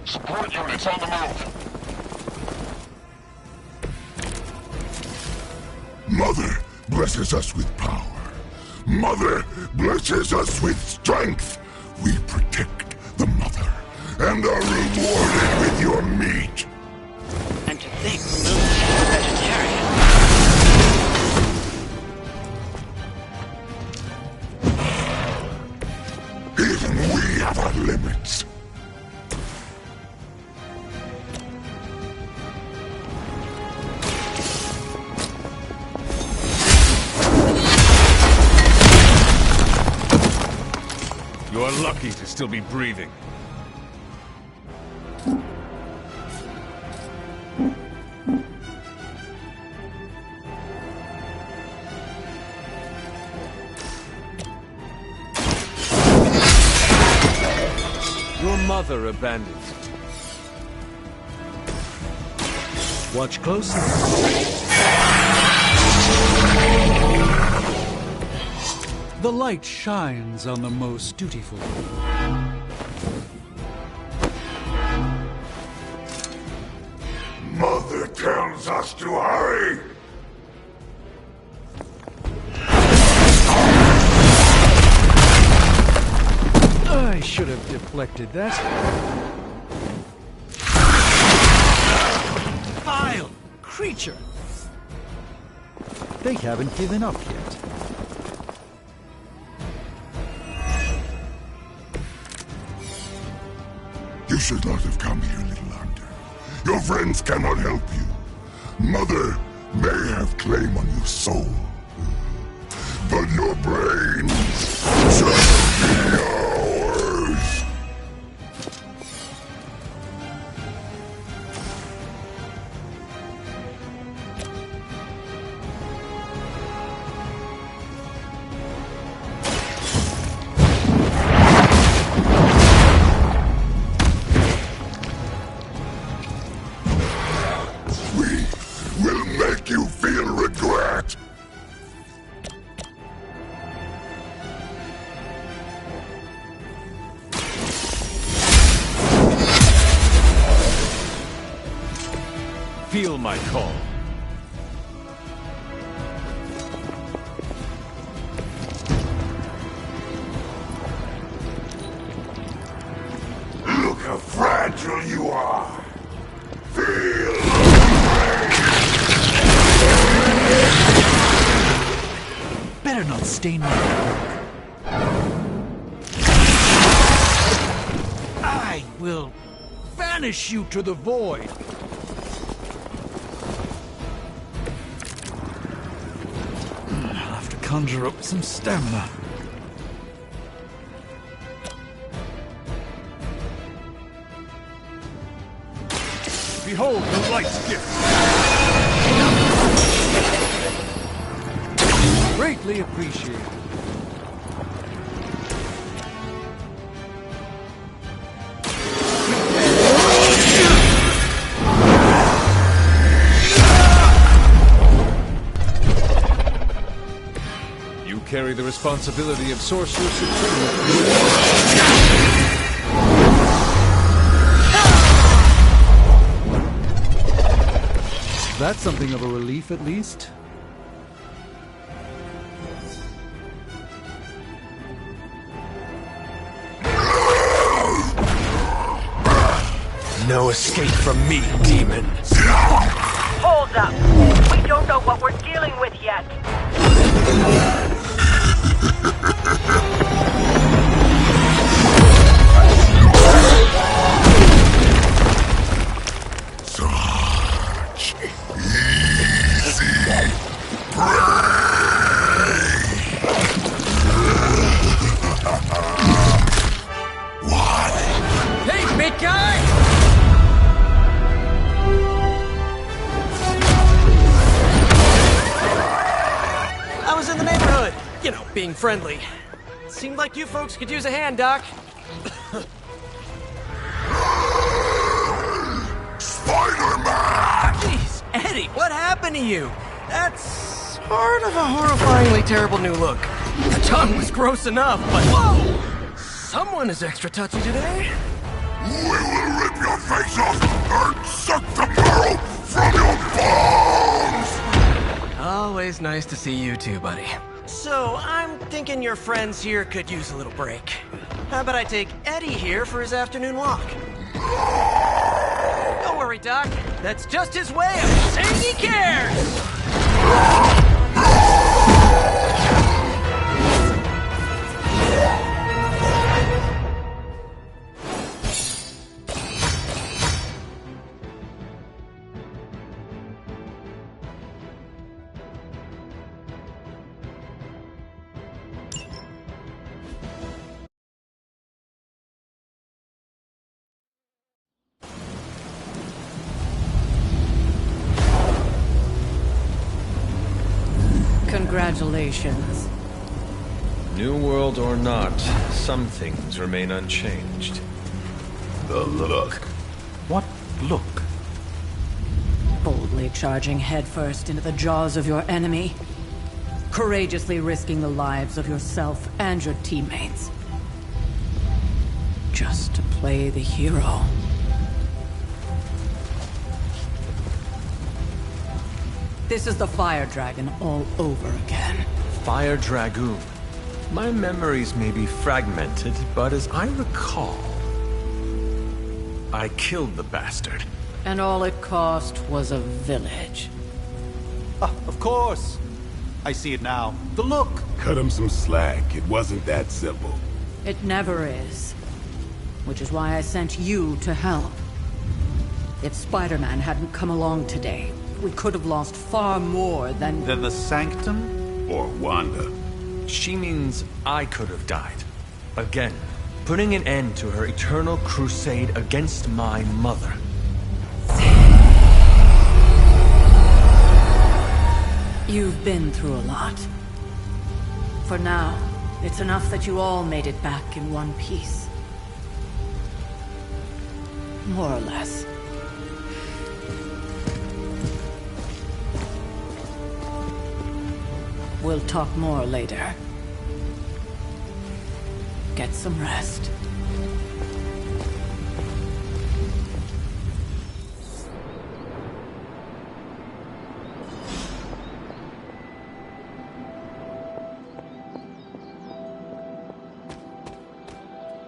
Support units on the move. Mother blesses us with power. Mother blesses us with strength. We protect the mother and are rewarded with your meat. And to think Lilith's a vegetarian. Even we have our limits. You're lucky to still be breathing. Your mother abandoned you. Watch closely. The light shines on the most dutiful. Mother tells us to hurry. I should have deflected that. Vile creature! They haven't given up yet. You should not have come here, little hunter. Your friends cannot help you. Mother may have claim on your soul, but your brains shall be ours. Will make you feel regret. Feel my call. Look how fragile you are. Feel Better dare not stain my work. I will banish you to the void. I'll have to conjure up some stamina. Behold the light's gift! Greatly appreciated. You carry the responsibility of Sorcerer Supreme. That's something of a relief, at least. No escape from me, demon. Hold up. We don't know what we're dealing with yet. Such easy prey. What? Hey, big guy! I was in the neighborhood. You know, being friendly. Seemed like you folks could use a hand, Doc. Spider-Man! Jeez, Eddie, what happened to you? That's sort of a horrifyingly terrible new look. The tongue was gross enough, but whoa! Someone is extra touchy today. We will rip your face off and suck the marrow from your bones! Always nice to see you too, buddy. So, I'm thinking your friends here could use a little break. How about I take Eddie here for his afternoon walk? Don't worry, Doc. That's just his way of saying he cares! Congratulations. New world or not, some things remain unchanged. The look. What look? Boldly charging headfirst into the jaws of your enemy. Courageously risking the lives of yourself and your teammates. Just to play the hero. This is the Fire Dragon all over again. Fire Dragoon. My memories may be fragmented, but as I recall, I killed the bastard. And all it cost was a village. Of course. I see it now. The look. Cut him some slack. It wasn't that simple. It never is. Which is why I sent you to help. If Spider-Man hadn't come along today, we could have lost far more than the Sanctum? Or Wanda. She means I could have died. Again, putting an end to her eternal crusade against my mother. You've been through a lot. For now, it's enough that you all made it back in one piece. More or less. We'll talk more later. Get some rest.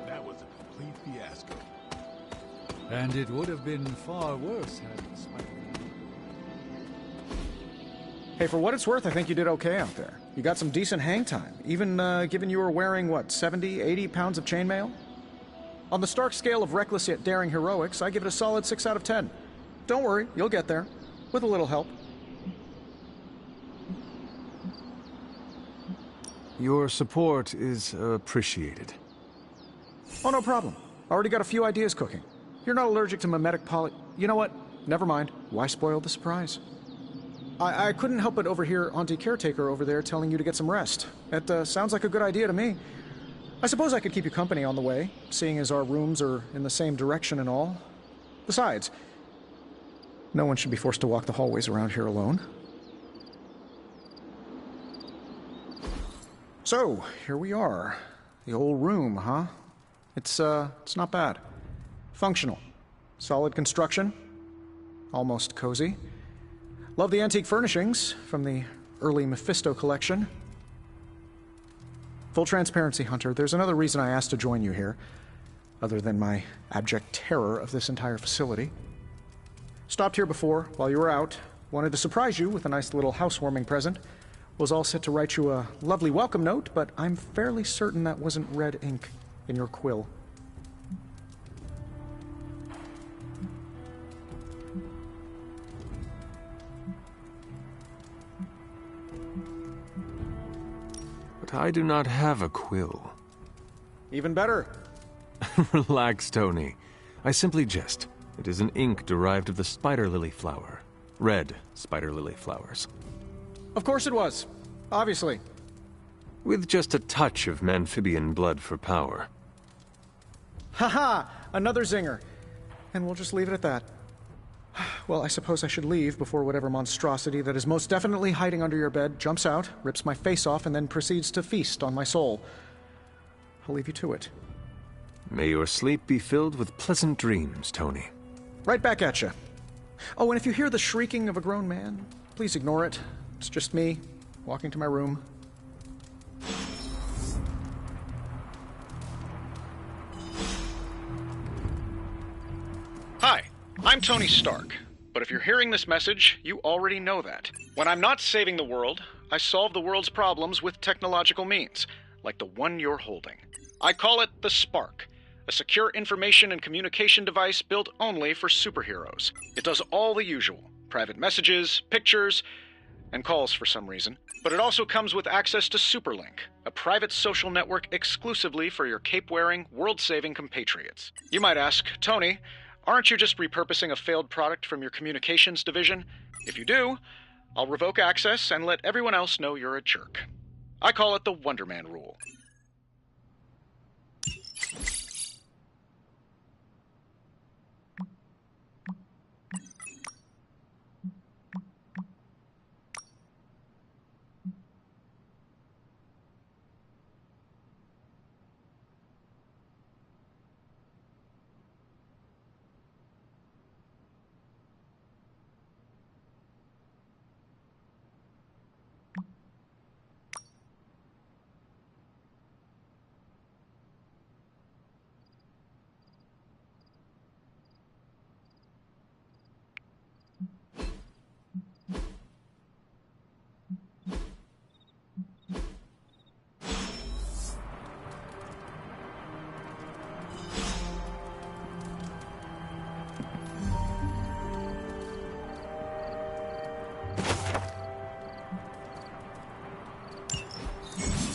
That was a complete fiasco. And it would have been far worse had Spider-Man... Hey, for what it's worth, I think you did okay out there. You got some decent hang time, even given you were wearing, what, 70, 80 pounds of chainmail? On the Stark scale of reckless yet daring heroics, I give it a solid 6 out of 10. Don't worry, you'll get there. With a little help. Your support is appreciated. Oh, no problem. Already got a few ideas cooking. You're not allergic to mimetic You know what? Never mind. Why spoil the surprise? I couldn't help but overhear Auntie Caretaker over there telling you to get some rest. It sounds like a good idea to me. I suppose I could keep you company on the way, seeing as our rooms are in the same direction and all. Besides, no one should be forced to walk the hallways around here alone. So, here we are. The old room, huh? It's not bad. Functional. Solid construction. Almost cozy. Love the antique furnishings from the early Mephisto collection. Full transparency, Hunter, there's another reason I asked to join you here, other than my abject terror of this entire facility. Stopped here before, while you were out. Wanted to surprise you with a nice little housewarming present. Was all set to write you a lovely welcome note, but I'm fairly certain that wasn't red ink in your quill. But I do not have a quill. Even better. Relax, Tony. I simply jest. It is an ink derived of the spider lily flower. Red spider lily flowers. Of course it was. Obviously. With just a touch of amphibian blood for power. Haha! Another zinger. And we'll just leave it at that. Well, I suppose I should leave before whatever monstrosity that is most definitely hiding under your bed jumps out, rips my face off, and then proceeds to feast on my soul. I'll leave you to it. May your sleep be filled with pleasant dreams, Tony. Right back at you. Oh, and if you hear the shrieking of a grown man, please ignore it. It's just me, walking to my room. Hi, I'm Tony Stark. But if you're hearing this message, you already know that. When I'm not saving the world, I solve the world's problems with technological means, like the one you're holding. I call it the Spark, a secure information and communication device built only for superheroes. It does all the usual, private messages, pictures, and calls for some reason. But it also comes with access to Superlink, a private social network exclusively for your cape-wearing, world-saving compatriots. You might ask, Tony, aren't you just repurposing a failed product from your communications division? If you do, I'll revoke access and let everyone else know you're a jerk. I call it the Wonder Man rule.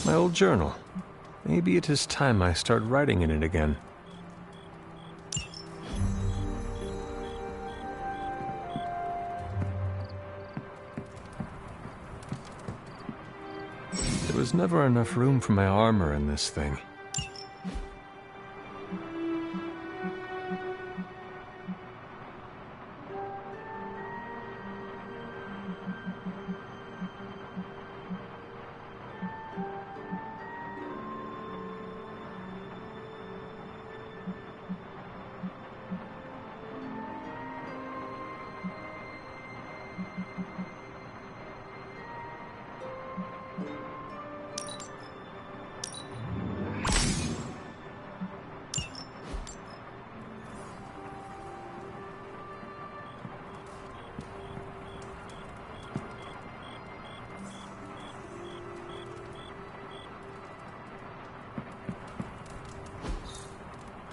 My old journal. Maybe it is time I start writing in it again. There was never enough room for my armor in this thing.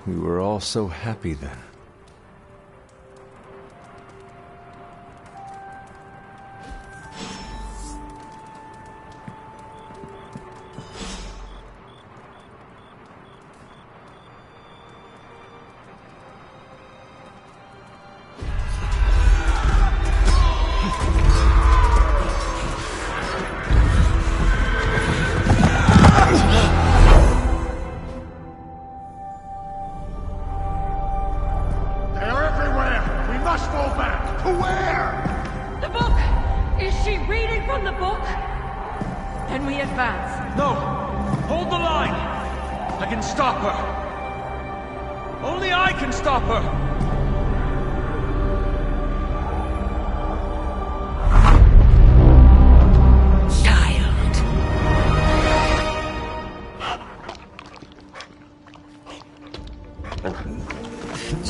We were all so happy then.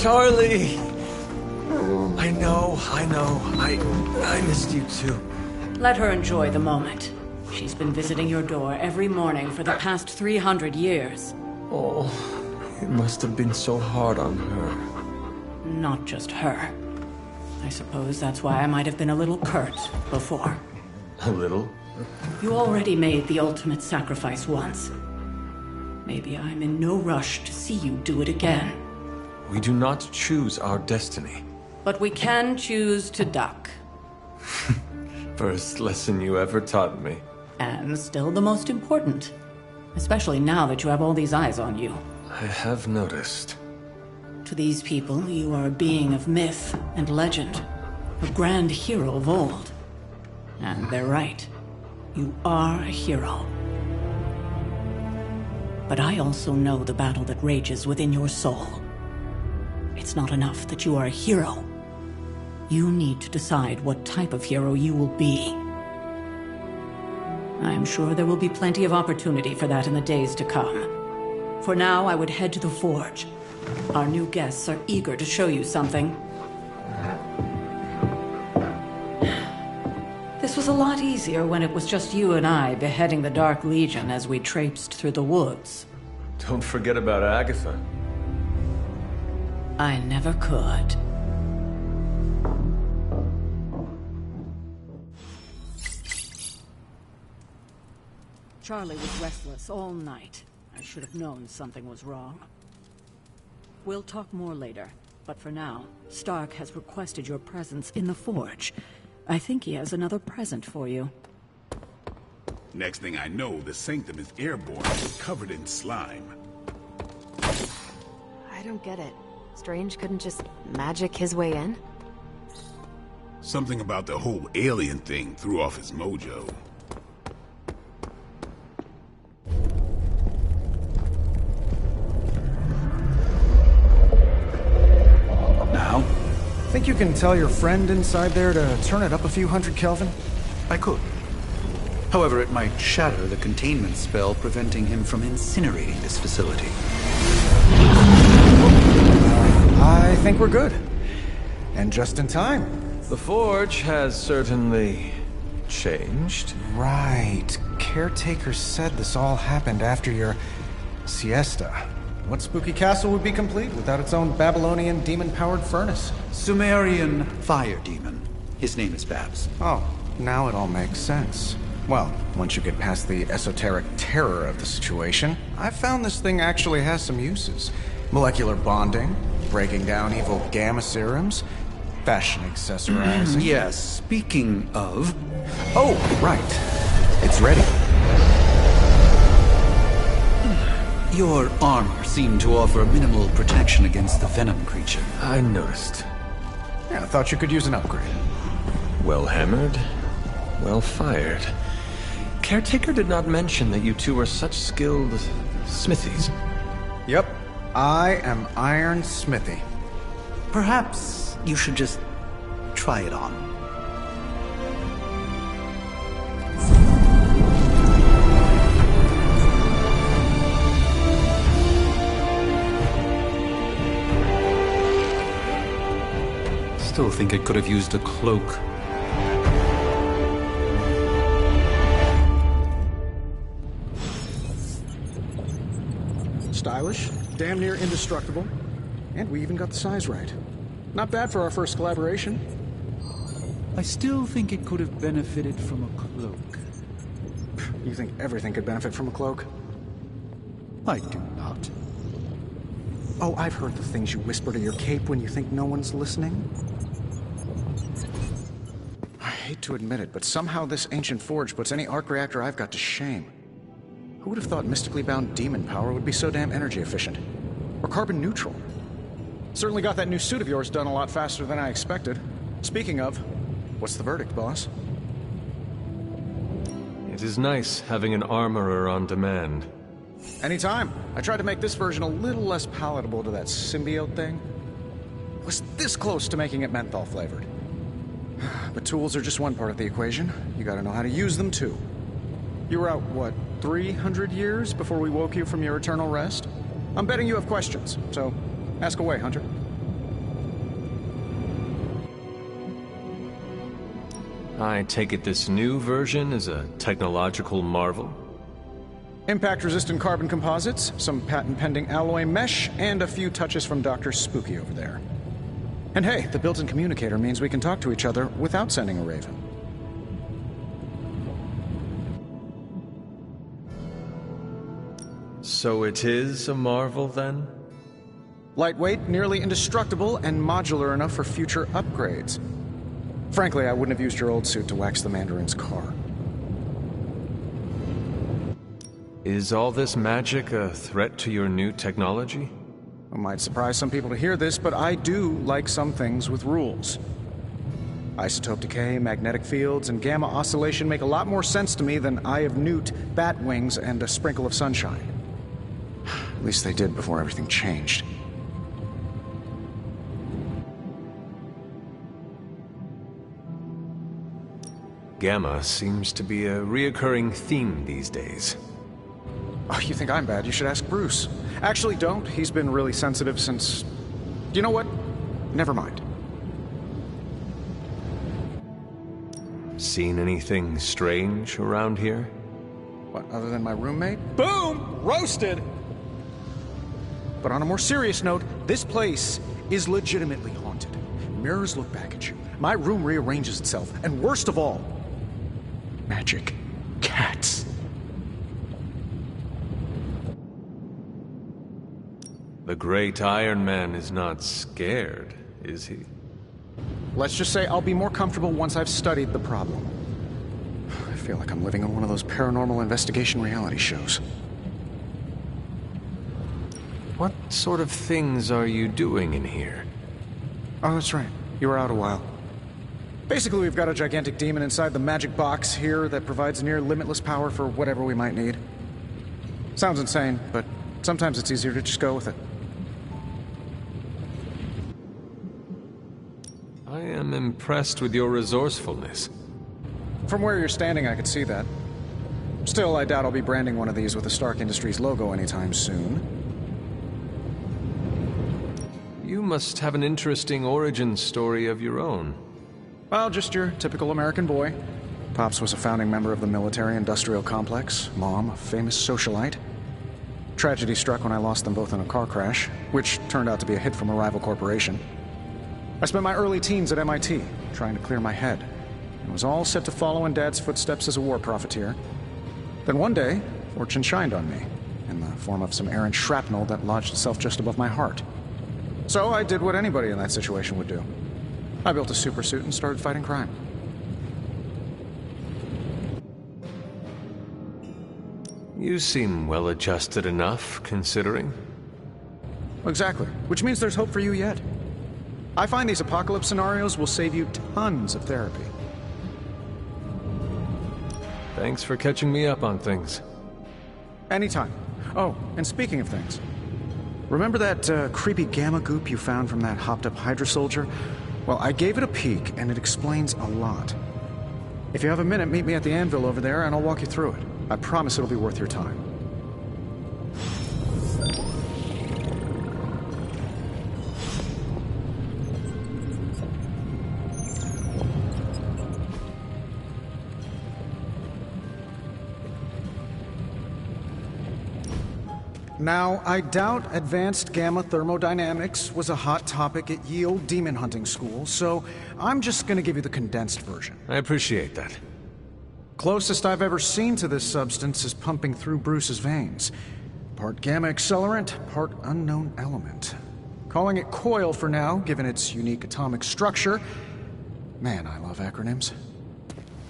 Charlie! I know. I missed you too. Let her enjoy the moment. She's been visiting your door every morning for the past 300 years. Oh, it must have been so hard on her. Not just her. I suppose that's why I might have been a little curt before. A little? You already made the ultimate sacrifice once. Maybe I'm in no rush to see you do it again. We do not choose our destiny. But we can choose to duck. First lesson you ever taught me. And still the most important. Especially now that you have all these eyes on you. I have noticed. To these people, you are a being of myth and legend. A grand hero of old. And they're right. You are a hero. But I also know the battle that rages within your soul. It's not enough that you are a hero. You need to decide what type of hero you will be. I am sure there will be plenty of opportunity for that in the days to come. For now, I would head to the Forge. Our new guests are eager to show you something. This was a lot easier when it was just you and I beheading the Dark Legion as we traipsed through the woods. Don't forget about Agatha. I never could. Charlie was restless all night. I should have known something was wrong. We'll talk more later, but for now, Stark has requested your presence in the Forge. I think he has another present for you. Next thing I know, the Sanctum is airborne, covered in slime. I don't get it. Strange couldn't just magic his way in? Something about the whole alien thing threw off his mojo. Now? Think you can tell your friend inside there to turn it up a few hundred Kelvin? I could. However, it might shatter the containment spell preventing him from incinerating this facility. I think we're good. And just in time. The Forge has certainly changed. Right. Caretaker said this all happened after your siesta. What spooky castle would be complete without its own Babylonian demon-powered furnace? Sumerian fire demon. His name is Babs. Oh, now it all makes sense. Well, once you get past the esoteric terror of the situation, I've found this thing actually has some uses. Molecular bonding, breaking down evil gamma serums, fashion accessorizing. Yes, speaking of... Oh, right. It's ready. Your armor seemed to offer minimal protection against the venom creature. I noticed. Yeah, I thought you could use an upgrade. Well hammered, well fired. Caretaker did not mention that you two are such skilled smithies. Yep, I am Iron Smithy. Perhaps you should just try it on. Still think it could have used a cloak. Stylish? damn near indestructible. And we even got the size right. Not bad for our first collaboration. I still think it could have benefited from a cloak. You think everything could benefit from a cloak? I do not. Oh, I've heard the things you whisper to your cape when you think no one's listening. I hate to admit it, but somehow this ancient forge puts any arc reactor I've got to shame. Who would have thought mystically bound demon power would be so damn energy efficient? Or carbon neutral? Certainly got that new suit of yours done a lot faster than I expected. Speaking of, what's the verdict, boss? It is nice having an armorer on demand. Anytime. I tried to make this version a little less palatable to that symbiote thing. Was this close to making it menthol flavored. But tools are just one part of the equation. You gotta know how to use them too. You were out, what, 300 years before we woke you from your eternal rest? I'm betting you have questions, so ask away, Hunter. I take it this new version is a technological marvel? Impact-resistant carbon composites, some patent-pending alloy mesh, and a few touches from Dr. Spooky over there. And hey, the built-in communicator means we can talk to each other without sending a raven. So it is a marvel, then? Lightweight, nearly indestructible, and modular enough for future upgrades. Frankly, I wouldn't have used your old suit to wax the Mandarin's car. Is all this magic a threat to your new technology? It might surprise some people to hear this, but I do like some things with rules. Isotope decay, magnetic fields, and gamma oscillation make a lot more sense to me than Eye of Newt, bat wings, and a sprinkle of sunshine. At least they did before everything changed. Gamma seems to be a reoccurring theme these days. Oh, you think I'm bad? You should ask Bruce. Actually, don't. He's been really sensitive since... You know what? Never mind. Seen anything strange around here? What, other than my roommate? Boom! Roasted! But on a more serious note, this place is legitimately haunted. Mirrors look back at you. My room rearranges itself. And worst of all, magic cats. The great Iron Man is not scared, is he? Let's just say I'll be more comfortable once I've studied the problem. I feel like I'm living on one of those paranormal investigation reality shows. What sort of things are you doing in here? Oh, that's right. You were out a while. Basically, we've got a gigantic demon inside the magic box here that provides near limitless power for whatever we might need. Sounds insane, but sometimes it's easier to just go with it. I am impressed with your resourcefulness. From where you're standing, I could see that. Still, I doubt I'll be branding one of these with the Stark Industries logo anytime soon. You must have an interesting origin story of your own. Well, just your typical American boy. Pops was a founding member of the military-industrial complex. Mom, a famous socialite. Tragedy struck when I lost them both in a car crash, which turned out to be a hit from a rival corporation. I spent my early teens at MIT, trying to clear my head. It was all set to follow in Dad's footsteps as a war profiteer. Then one day, fortune shined on me, in the form of some errant shrapnel that lodged itself just above my heart. So I did what anybody in that situation would do. I built a supersuit and started fighting crime. You seem well-adjusted enough, considering. Exactly, which means there's hope for you yet. I find these apocalypse scenarios will save you tons of therapy. Thanks for catching me up on things. Anytime. Oh, and speaking of things, remember that creepy gamma goop you found from that hopped-up Hydra soldier? Well, I gave it a peek, and it explains a lot. If you have a minute, meet me at the anvil over there, and I'll walk you through it. I promise it'll be worth your time. Now, I doubt advanced gamma thermodynamics was a hot topic at Yield Demon Hunting School, so I'm just gonna give you the condensed version. I appreciate that. Closest I've ever seen to this substance is pumping through Bruce's veins. Part gamma accelerant, part unknown element. Calling it Coil for now, given its unique atomic structure. Man, I love acronyms.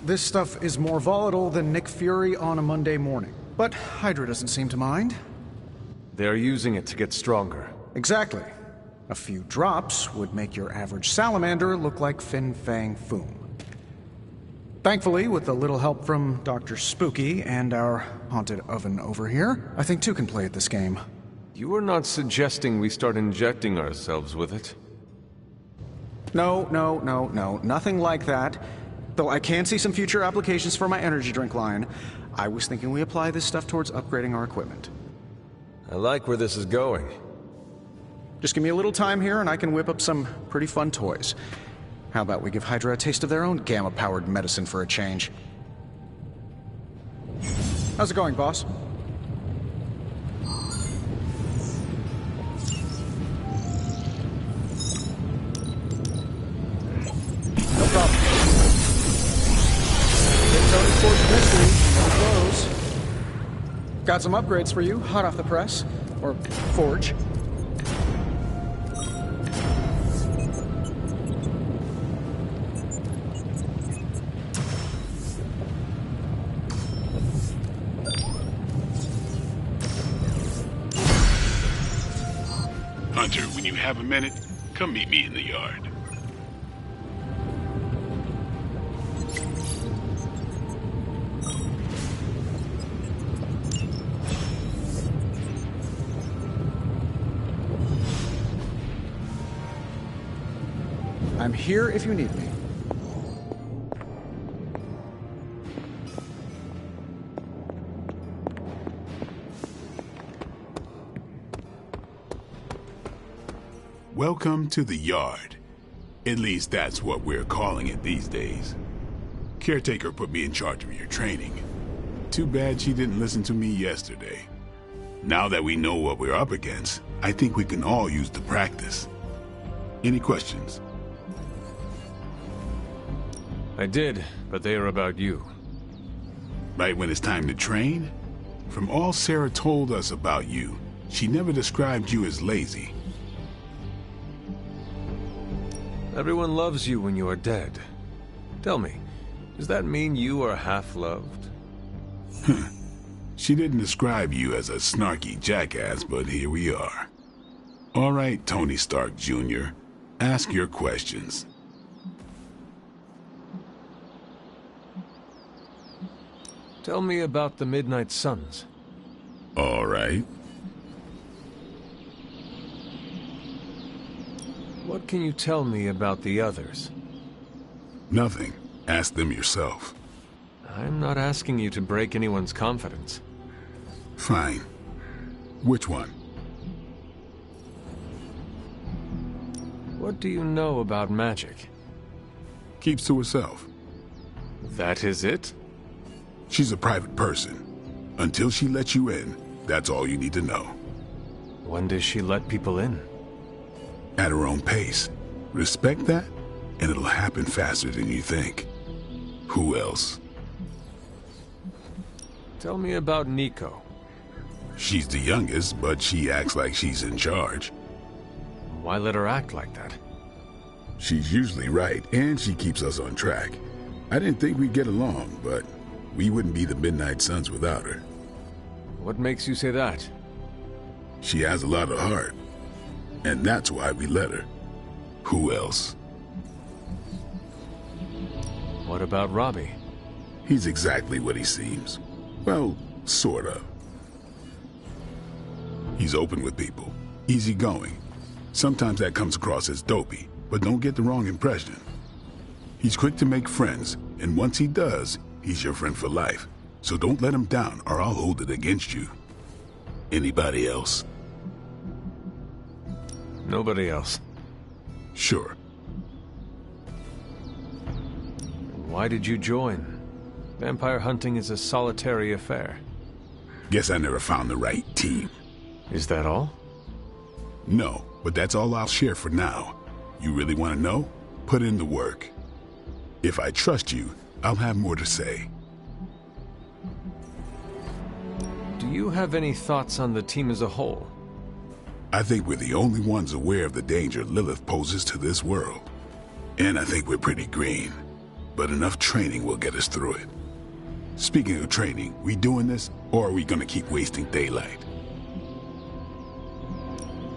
This stuff is more volatile than Nick Fury on a Monday morning. But Hydra doesn't seem to mind. They're using it to get stronger. Exactly. A few drops would make your average salamander look like Fin Fang Foom. Thankfully, with a little help from Dr. Spooky and our haunted oven over here, I think two can play at this game. You are not suggesting we start injecting ourselves with it? No, nothing like that. Though I can see some future applications for my energy drink line. I was thinking we apply this stuff towards upgrading our equipment. I like where this is going. Just give me a little time here and I can whip up some pretty fun toys. How about we give Hydra a taste of their own gamma-powered medicine for a change? How's it going, boss? No problem. Tony Forge Mystery, never close. Got some upgrades for you, hot off the press. Or forge. Hunter, when you have a minute, come meet me in the yard. I'm here if you need me. Welcome to the yard. At least that's what we're calling it these days. Caretaker put me in charge of your training. Too bad she didn't listen to me yesterday. Now that we know what we're up against, I think we can all use the practice. Any questions? I did, but they are about you. Right when it's time to train? From all Sarah told us about you, she never described you as lazy. Everyone loves you when you are dead. Tell me, does that mean you are half-loved? She didn't describe you as a snarky jackass, but here we are. All right, Tony Stark Jr., ask your questions. Tell me about the Midnight Suns. All right. What can you tell me about the others? Nothing. Ask them yourself. I'm not asking you to break anyone's confidence. Fine. Which one? What do you know about magic? Keeps to herself. That is it? She's a private person. Until she lets you in, that's all you need to know. When does she let people in? At her own pace. Respect that, and it'll happen faster than you think. Who else? Tell me about Nico. She's the youngest, but she acts like she's in charge. Why let her act like that? She's usually right, and she keeps us on track. I didn't think we'd get along, but we wouldn't be the Midnight Suns without her. What makes you say that? She has a lot of heart, and that's why we let her. Who else? What about Robbie? He's exactly what he seems. Well, sort of. He's open with people, easygoing. Sometimes that comes across as dopey, but don't get the wrong impression. He's quick to make friends, and once he does, he's your friend for life. So don't let him down, or I'll hold it against you. Anybody else? Nobody else. Sure. Why did you join? Vampire hunting is a solitary affair. Guess I never found the right team. Is that all? No, but that's all I'll share for now. You really want to know? Put in the work. If I trust you, I'll have more to say. Do you have any thoughts on the team as a whole? I think we're the only ones aware of the danger Lilith poses to this world. And I think we're pretty green. But enough training will get us through it. Speaking of training, we doing this, or are we gonna keep wasting daylight?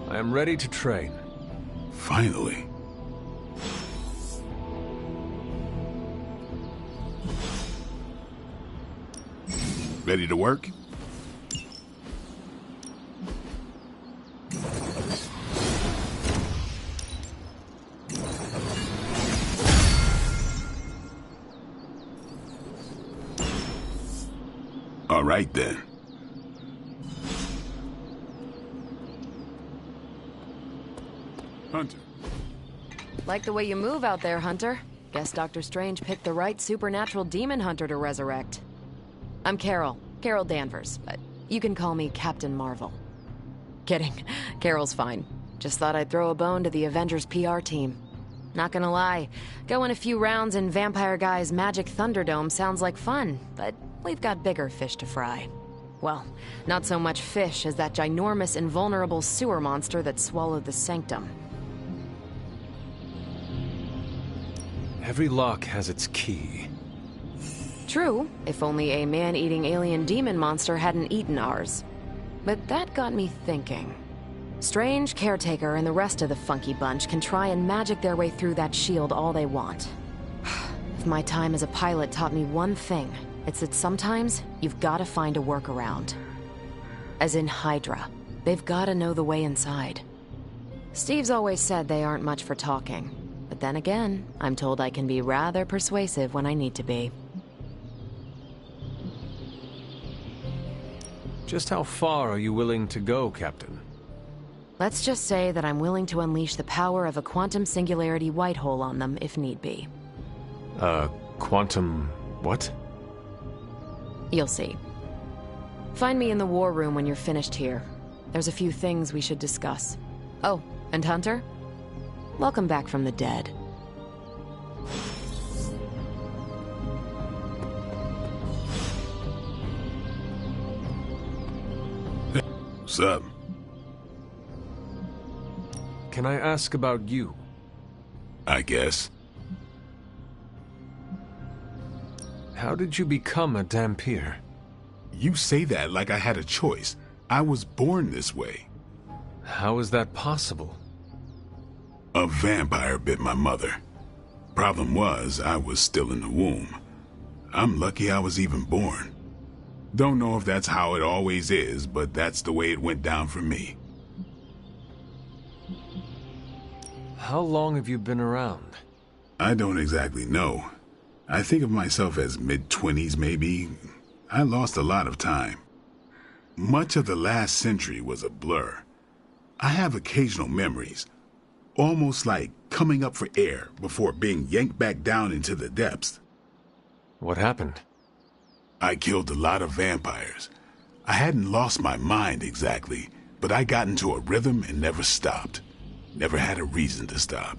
I am ready to train. Finally. Ready to work? All right then. Hunter. Like the way you move out there, Hunter. Guess Dr. Strange picked the right supernatural demon hunter to resurrect. I'm Carol Danvers, but you can call me Captain Marvel. Kidding, Carol's fine. Just thought I'd throw a bone to the Avengers PR team. Not gonna lie, going a few rounds in Vampire Guy's Magic Thunderdome sounds like fun, but we've got bigger fish to fry. Well, not so much fish as that ginormous invulnerable sewer monster that swallowed the Sanctum. Every lock has its key. True, if only a man-eating alien demon monster hadn't eaten ours. But that got me thinking. Strange, Caretaker, and the rest of the funky bunch can try and magic their way through that shield all they want. If my time as a pilot taught me one thing, it's that sometimes you've gotta find a workaround. As in Hydra. They've gotta know the way inside. Steve's always said they aren't much for talking. But then again, I'm told I can be rather persuasive when I need to be. Just how far are you willing to go, Captain? Let's just say that I'm willing to unleash the power of a quantum singularity white hole on them if need be. Quantum... what? You'll see. Find me in the war room when you're finished here. There's a few things we should discuss. Oh, and Hunter? Welcome back from the dead. What's up? Can I ask about you? I guess. How did you become a Dhampir? You say that like I had a choice. I was born this way. How is that possible? A vampire bit my mother. Problem was, I was still in the womb. I'm lucky I was even born. Don't know if that's how it always is, but that's the way it went down for me. How long have you been around? I don't exactly know. I think of myself as mid-20s, maybe. I lost a lot of time. Much of the last century was a blur. I have occasional memories, almost like coming up for air before being yanked back down into the depths. What happened? I killed a lot of vampires. I hadn't lost my mind exactly, but I got into a rhythm and never stopped. Never had a reason to stop.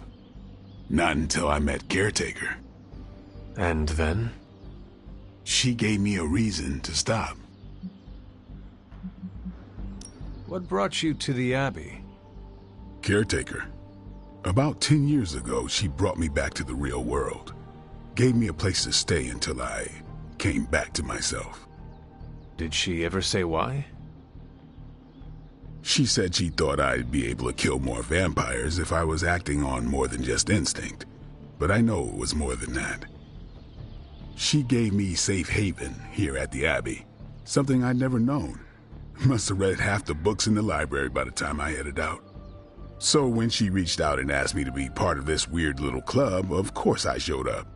Not until I met Caretaker. And then? She gave me a reason to stop. What brought you to the Abbey? Caretaker. About 10 years ago, she brought me back to the real world. Gave me a place to stay until I came back to myself. Did she ever say why? She said she thought I'd be able to kill more vampires if I was acting on more than just instinct. But I know it was more than that. She gave me safe haven here at the Abbey. Something I'd never known. Must have read half the books in the library by the time I headed out. So when she reached out and asked me to be part of this weird little club, of course I showed up.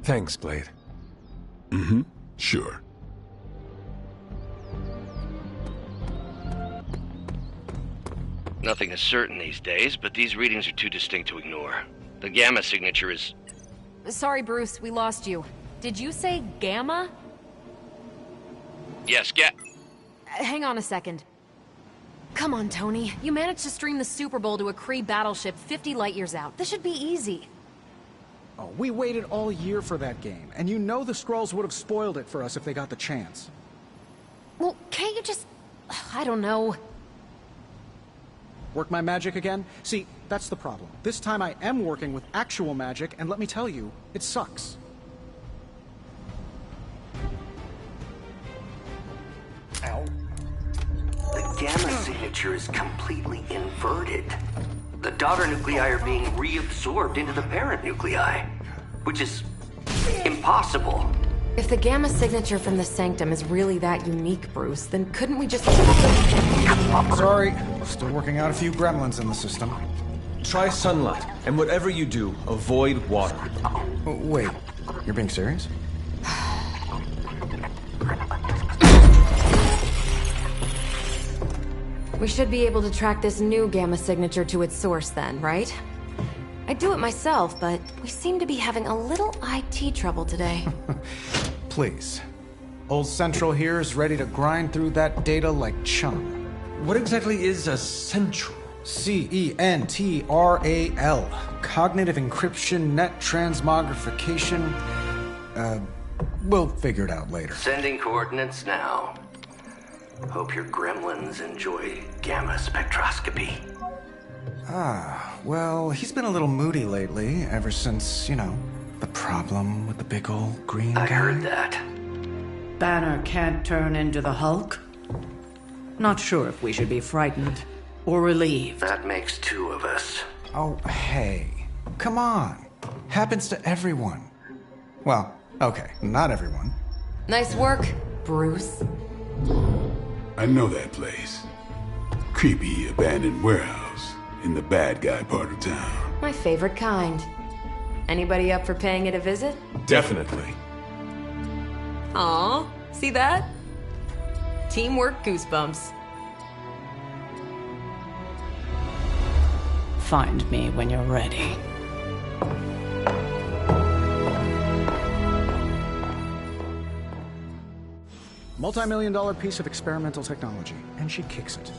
Thanks, Blade. Mm-hmm. Sure. Nothing is certain these days, but these readings are too distinct to ignore. The gamma signature is... Sorry, Bruce, we lost you. Did you say Gamma? Yes, Hang on a second. Come on, Tony. You managed to stream the Super Bowl to a Kree battleship 50 light years out. This should be easy. Oh, we waited all year for that game, and you know the Skrulls would have spoiled it for us if they got the chance. Well, can't you just... I don't know. Work my magic again? See, that's the problem. This time I am working with actual magic, and let me tell you, it sucks. Ow. The gamma signature is completely inverted. The daughter nuclei are being reabsorbed into the parent nuclei, which is impossible. If the gamma signature from the Sanctum is really that unique, Bruce, then couldn't we just... Sorry, still working out a few gremlins in the system. Try sunlight, and whatever you do, avoid water. Wait, you're being serious? We should be able to track this new gamma signature to its source then, right? I'd do it myself, but we seem to be having a little IT trouble today. Please. Old Central here is ready to grind through that data like chum. What exactly is a Central? CENTRAL. Cognitive Encryption Net Transmogrification. We'll figure it out later. Sending coordinates now. Hope your gremlins enjoy gamma spectroscopy. Well, he's been a little moody lately, ever since, you know, the problem with the big old green guy. I heard that. Banner can't turn into the Hulk? Not sure if we should be frightened or relieved. That makes two of us. Oh, hey. Come on. Happens to everyone. Well, okay, not everyone. Nice work, Bruce. I know that place. Creepy abandoned warehouse in the bad guy part of town. My favorite kind. Anybody up for paying it a visit? Definitely. Aw, see that? Teamwork goosebumps. Find me when you're ready. Multi-million-dollar piece of experimental technology, and she kicks it.